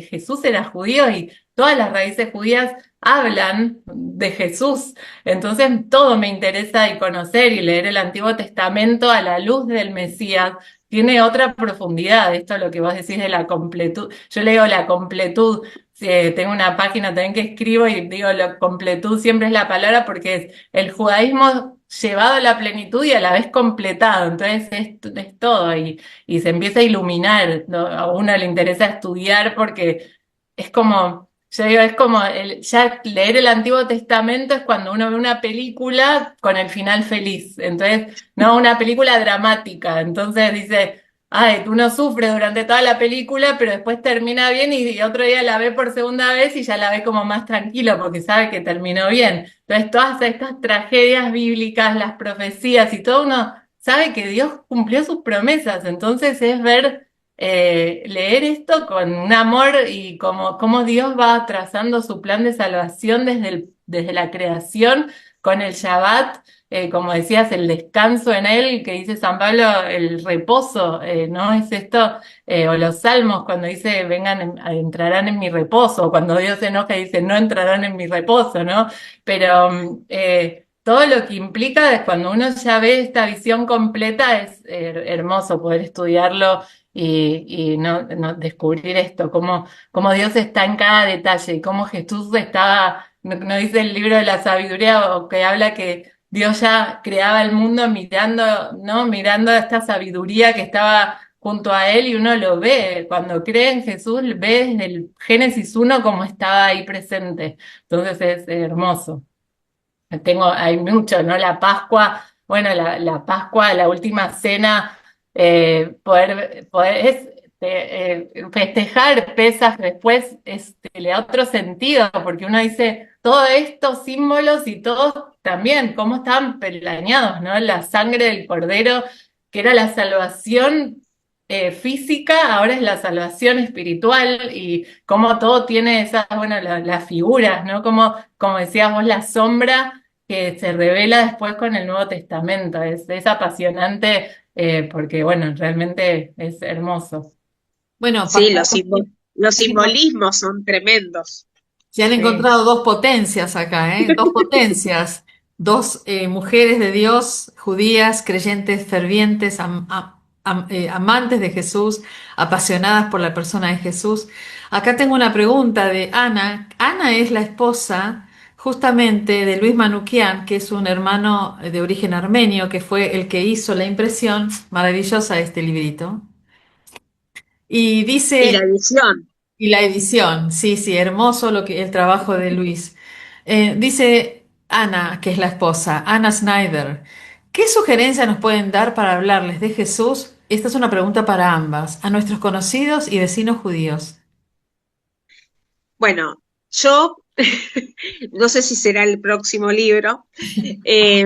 Jesús era judío y todas las raíces judías hablan de Jesús. Entonces todo me interesa y conocer y leer el Antiguo Testamento a la luz del Mesías. Tiene otra profundidad, esto es lo que vos decís de la completud. Yo le digo la completud. Sí, tengo una página también que escribo y digo, la completud siempre es la palabra porque es el judaísmo llevado a la plenitud y a la vez completado. Entonces es todo y se empieza a iluminar, ¿no? A uno le interesa estudiar porque es como, yo digo, es como ya leer el Antiguo Testamento es cuando uno ve una película con el final feliz. Entonces, no una película dramática. Entonces dice, ay, uno sufre durante toda la película, pero después termina bien y otro día la ve por segunda vez y ya la ve como más tranquilo porque sabe que terminó bien. Entonces, todas estas tragedias bíblicas, las profecías y todo uno sabe que Dios cumplió sus promesas. Entonces es leer esto con un amor y cómo Dios va trazando su plan de salvación desde la creación con el Shabbat, como decías, el descanso en él, que dice San Pablo, el reposo, ¿no? Es esto, o los salmos cuando dice, entrarán en mi reposo, o cuando Dios se enoja y dice, no entrarán en mi reposo, ¿no? Pero todo lo que implica es cuando uno ya ve esta visión completa, es hermoso poder estudiarlo y no descubrir esto, cómo Dios está en cada detalle y cómo Jesús está, no dice el libro de la sabiduría o que habla que Dios ya creaba el mundo mirando, ¿no? Mirando esta sabiduría que estaba junto a él y uno lo ve. Cuando cree en Jesús, ve desde el Génesis 1 como estaba ahí presente. Entonces es hermoso. Hay mucho, ¿no? La Pascua, bueno, la Pascua, la última cena, festejar Pesaj después le da otro sentido, porque uno dice, todos estos símbolos y todos también, cómo estaban peldañados, ¿no? La sangre del cordero, que era la salvación física, ahora es la salvación espiritual y cómo todo tiene esas, bueno, las figuras, ¿no? Como decías vos, la sombra que se revela después con el Nuevo Testamento. Es apasionante porque, bueno, realmente es hermoso. Bueno, Sí, los se han encont- simbolismos son tremendos. se han Sí. encontrado dos potencias acá, ¿eh? Dos potencias, dos mujeres de Dios, judías, creyentes fervientes, amantes de Jesús, apasionadas por la persona de Jesús. Acá tengo una pregunta de Ana. Ana es la esposa justamente de Luis Manuquian, que es un hermano de origen armenio, que fue el que hizo la impresión maravillosa de este librito. Y Y la dice, edición. y la edición, sí, sí, hermoso el trabajo de Luis. Dice Ana, que es la esposa, Ana Snyder, ¿qué sugerencia nos pueden dar para hablarles de Jesús? Esta es una pregunta para ambas, a nuestros conocidos y vecinos judíos. Bueno, yo no sé si será el próximo libro. eh,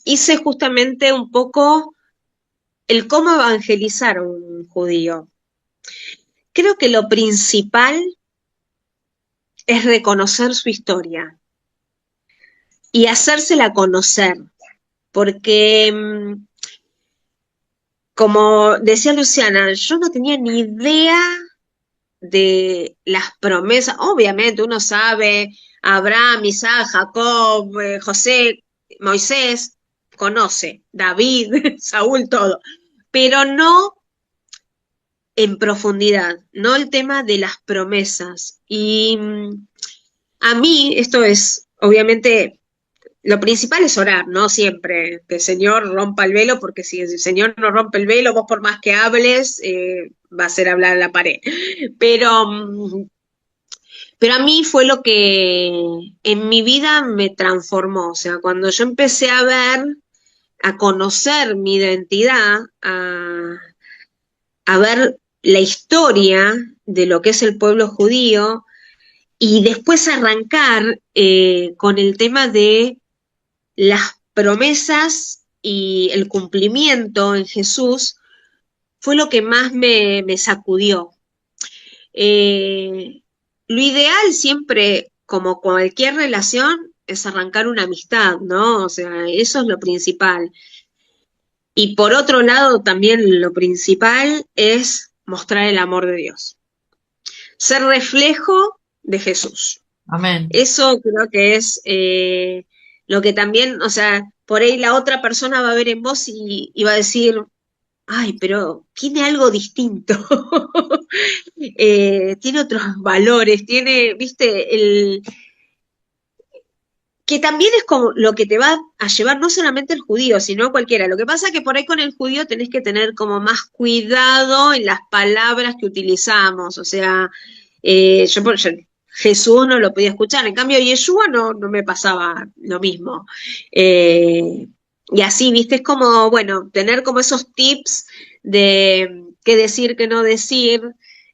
Hice justamente un poco el cómo evangelizar a un judío. Creo que lo principal es reconocer su historia y hacérsela conocer, porque como decía Luciana, yo no tenía ni idea de las promesas. Obviamente uno sabe Abraham, Isaac, Jacob, José, Moisés, conoce David, Saúl, todo, pero no en profundidad, no el tema de las promesas. Y a mí esto es, obviamente, lo principal es orar, ¿no? Siempre, que el Señor rompa el velo, porque si el Señor no rompe el velo, vos por más que hables, va a ser hablar a la pared. Pero, pero a mí fue lo que en mi vida me transformó. O sea, cuando yo empecé a ver, a conocer mi identidad, a ver la historia de lo que es el pueblo judío y después arrancar con el tema de las promesas y el cumplimiento en Jesús, fue lo que más me sacudió. Eh, lo ideal siempre, como cualquier relación, es arrancar una amistad, ¿no? O sea, eso es lo principal. Y por otro lado, también lo principal es mostrar el amor de Dios, ser reflejo de Jesús. Amén. Eso creo que es lo que también, o sea, por ahí la otra persona va a ver en vos y va a decir, ay, pero tiene algo distinto, tiene otros valores, tiene, viste, que también es como lo que te va a llevar no solamente el judío, sino cualquiera. Lo que pasa es que por ahí con el judío tenés que tener como más cuidado en las palabras que utilizamos, o sea, yo Jesús no lo podía escuchar, en cambio Yeshua no me pasaba lo mismo. Y así, viste, es como, bueno, tener como esos tips de qué decir, qué no decir,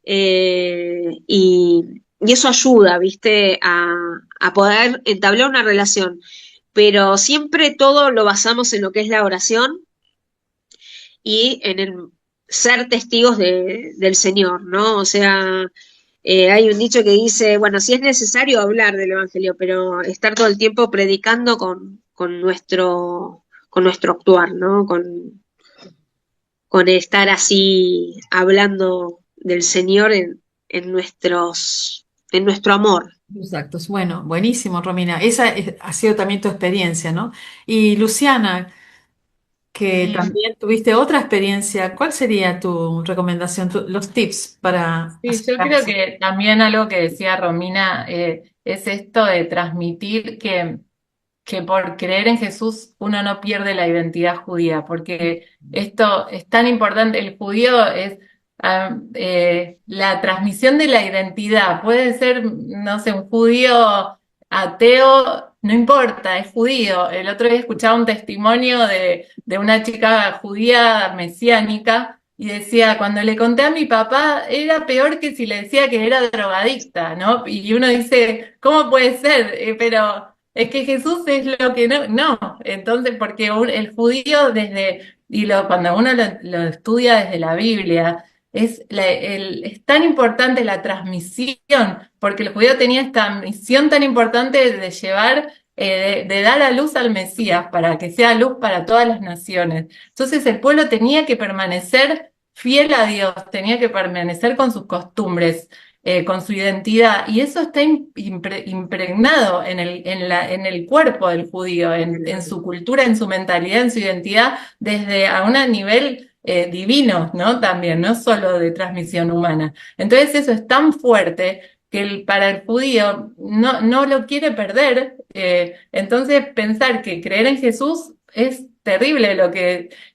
y eso ayuda, viste, a poder entablar una relación. Pero siempre todo lo basamos en lo que es la oración y en el ser testigos del Señor, ¿no? O sea, hay un dicho que dice, bueno, sí es necesario hablar del Evangelio, pero estar todo el tiempo predicando con nuestro actuar, ¿no? Con estar así hablando del Señor en nuestro amor. Exacto. Bueno, buenísimo, Romina. Ha sido también tu experiencia, ¿no? Y Luciana, que Sí. también tuviste otra experiencia, ¿cuál sería tu recomendación, los tips para Sí, yo creo acercarse? que también algo que decía Romina es esto de transmitir que que por creer en Jesús uno no pierde la identidad judía, porque esto es tan importante. El judío es la transmisión de la identidad. Puede ser, no sé, un judío ateo, no importa, es judío. El otro día escuchaba un testimonio de una chica judía mesiánica. Y decía, cuando le conté a mi papá, era peor que si le decía que era drogadicta, ¿no? Y uno dice, ¿cómo puede ser? Pero es que Jesús es lo que no. Entonces, porque el judío cuando uno lo estudia desde la Biblia, es tan importante la transmisión, porque el judío tenía esta misión tan importante de llevar, de dar a luz al Mesías, para que sea luz para todas las naciones. Entonces el pueblo tenía que permanecer fiel a Dios, tenía que permanecer con sus costumbres, con su identidad, y eso está impregnado en el cuerpo del judío, en su cultura, en su mentalidad, en su identidad, desde a un nivel divino, ¿no? También, no solo de transmisión humana. Entonces eso es tan fuerte que para el judío no lo quiere perder. Entonces pensar que creer en Jesús es terrible.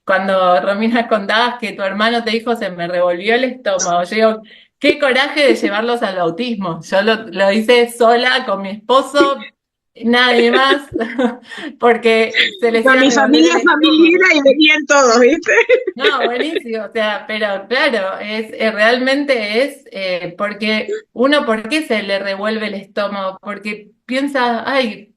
Cuando Romina contabas que tu hermano te dijo se me revolvió el estómago, yo digo, qué coraje de llevarlos al bautismo. Yo lo hice sola con mi esposo, nadie más, porque se les Con iba a mi revolver familia el estómago. familiar y venían todos, ¿viste? No, buenísimo, o sea, pero claro, realmente es porque uno, ¿por qué se le revuelve el estómago? Porque piensa, ay,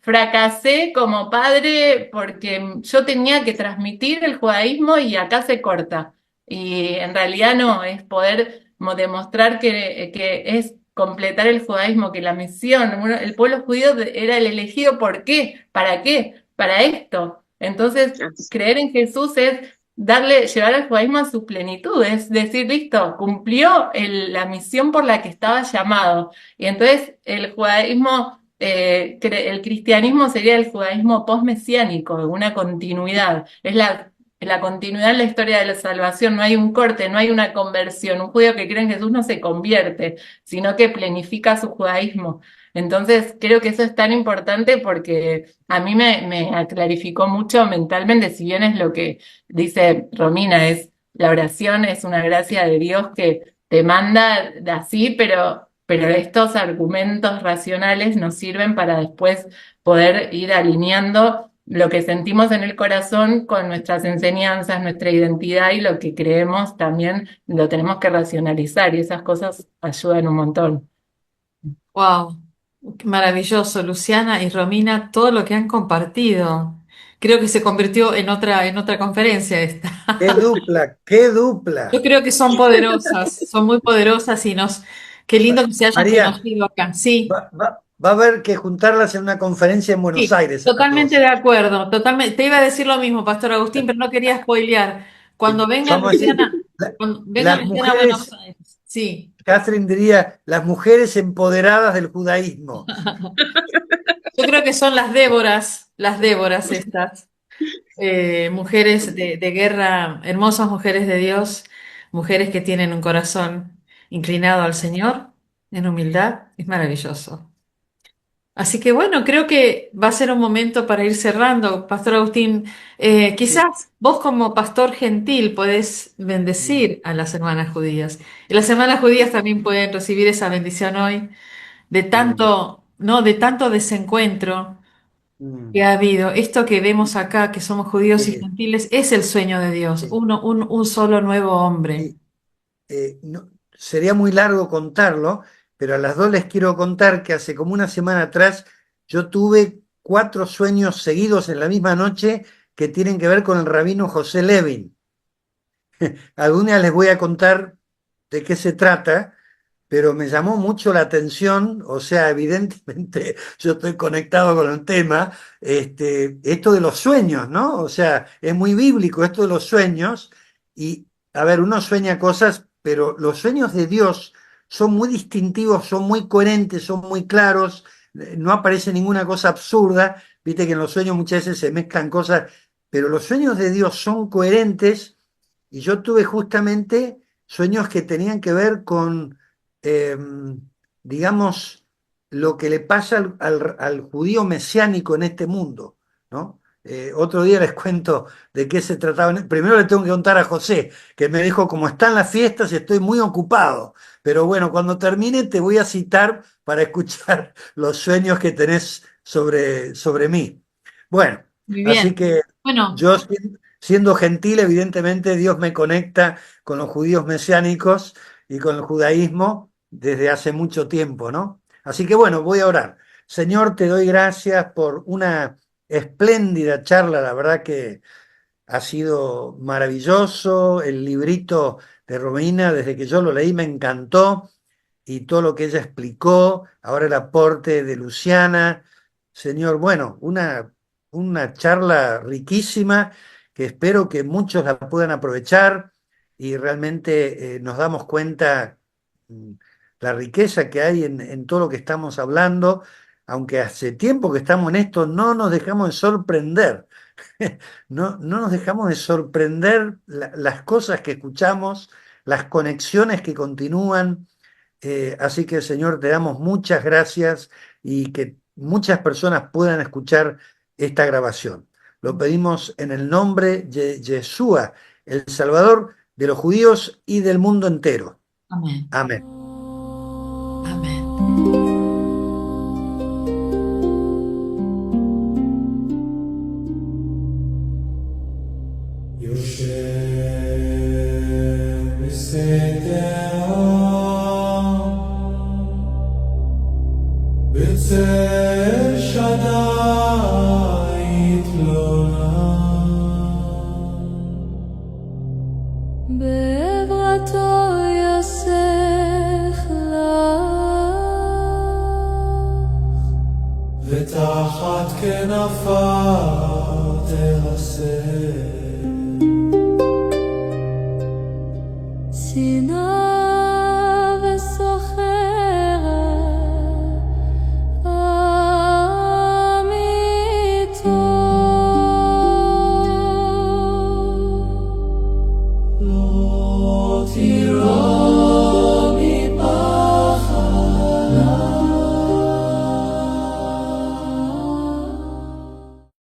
fracasé como padre porque yo tenía que transmitir el judaísmo y acá se corta. Y en realidad no, es poder demostrar que es completar el judaísmo, que la misión, el pueblo judío era el elegido, ¿por qué? ¿Para qué? Para esto. Entonces, creer en Jesús es llevar al judaísmo a su plenitud, es decir, listo, cumplió la misión por la que estaba llamado. Y entonces el judaísmo, el cristianismo sería el judaísmo postmesiánico, una continuidad. Es la continuidad en la historia de la salvación, no hay un corte, no hay una conversión. Un judío que cree en Jesús no se convierte, sino que planifica su judaísmo. Entonces, creo que eso es tan importante porque a mí me clarificó mucho mentalmente, si bien es lo que dice Romina, es la oración, es una gracia de Dios que te manda así, pero estos argumentos racionales nos sirven para después poder ir alineando lo que sentimos en el corazón con nuestras enseñanzas, nuestra identidad, y lo que creemos también lo tenemos que racionalizar, y esas cosas ayudan un montón. Wow, maravilloso, Luciana y Romina, todo lo que han compartido. Creo que se convirtió en otra conferencia esta. ¡Qué dupla! ¡Qué Yo dupla! creo que son poderosas, son muy poderosas y qué lindo que se hayan María, conocido acá. Sí, va a haber que juntarlas en una conferencia en Buenos sí, Aires a las totalmente dos. de acuerdo, totalmente. Te iba a decir lo mismo, Pastor Agustín, pero no quería spoilear. Cuando venga Vamos a decir, Luciana, cuando venga las Luciana a Buenos mujeres, Aires. Sí. Catherine diría, las mujeres empoderadas del judaísmo. Yo creo que son las Déboras estas. Mujeres de guerra, hermosas mujeres de Dios, mujeres que tienen un corazón inclinado al Señor en humildad, es maravilloso. Así que bueno, creo que va a ser un momento para ir cerrando. Pastor Agustín, Sí. quizás vos como pastor gentil podés bendecir a las hermanas judías. Y las hermanas judías también pueden recibir esa bendición hoy de Mm, tanto, ¿no? De tanto desencuentro que mm. ha habido. Esto que vemos acá, que somos judíos y Sí, gentiles, es el sueño de Dios, sí, un solo nuevo hombre. sí. Sería muy largo contarlo, pero a las dos les quiero contar que hace como una semana atrás yo tuve 4 sueños seguidos en la misma noche que tienen que ver con el rabino José Levin. Algún día les voy a contar de qué se trata, pero me llamó mucho la atención, o sea, evidentemente yo estoy conectado con el tema, esto de los sueños, ¿no? O sea, es muy bíblico esto de los sueños, y a ver, uno sueña cosas, pero los sueños de Dios son muy distintivos, son muy coherentes, son muy claros, no aparece ninguna cosa absurda, viste que en los sueños muchas veces se mezclan cosas, pero los sueños de Dios son coherentes, y yo tuve justamente sueños que tenían que ver con, eh, digamos, lo que le pasa al judío mesiánico en este mundo, ¿no? Otro día les cuento de qué se trataba. Primero le tengo que contar a José, que me dijo, como están las fiestas, estoy muy ocupado. Pero bueno, cuando termine te voy a citar para escuchar los sueños que tenés sobre mí. Bueno, Muy así bien. que Bueno, yo siendo gentil, evidentemente Dios me conecta con los judíos mesiánicos y con el judaísmo desde hace mucho tiempo, ¿no? Así que bueno, voy a orar. Señor, te doy gracias por una espléndida charla, la verdad que ha sido maravilloso. El librito de Romina, desde que yo lo leí, me encantó y todo lo que ella explicó, ahora el aporte de Luciana. Señor, bueno, una charla riquísima que espero que muchos la puedan aprovechar y realmente nos damos cuenta mm, la riqueza que hay en todo lo que estamos hablando, aunque hace tiempo que estamos en esto, no nos dejamos de sorprender. No nos dejamos de sorprender las cosas que escuchamos, las conexiones que continúan. Así que, Señor, te damos muchas gracias y que muchas personas puedan escuchar esta grabación. Lo pedimos en el nombre de Yeshua, el Salvador de los judíos y del mundo entero. amén. Amén. Amén. ותחת כנפיו תרסק.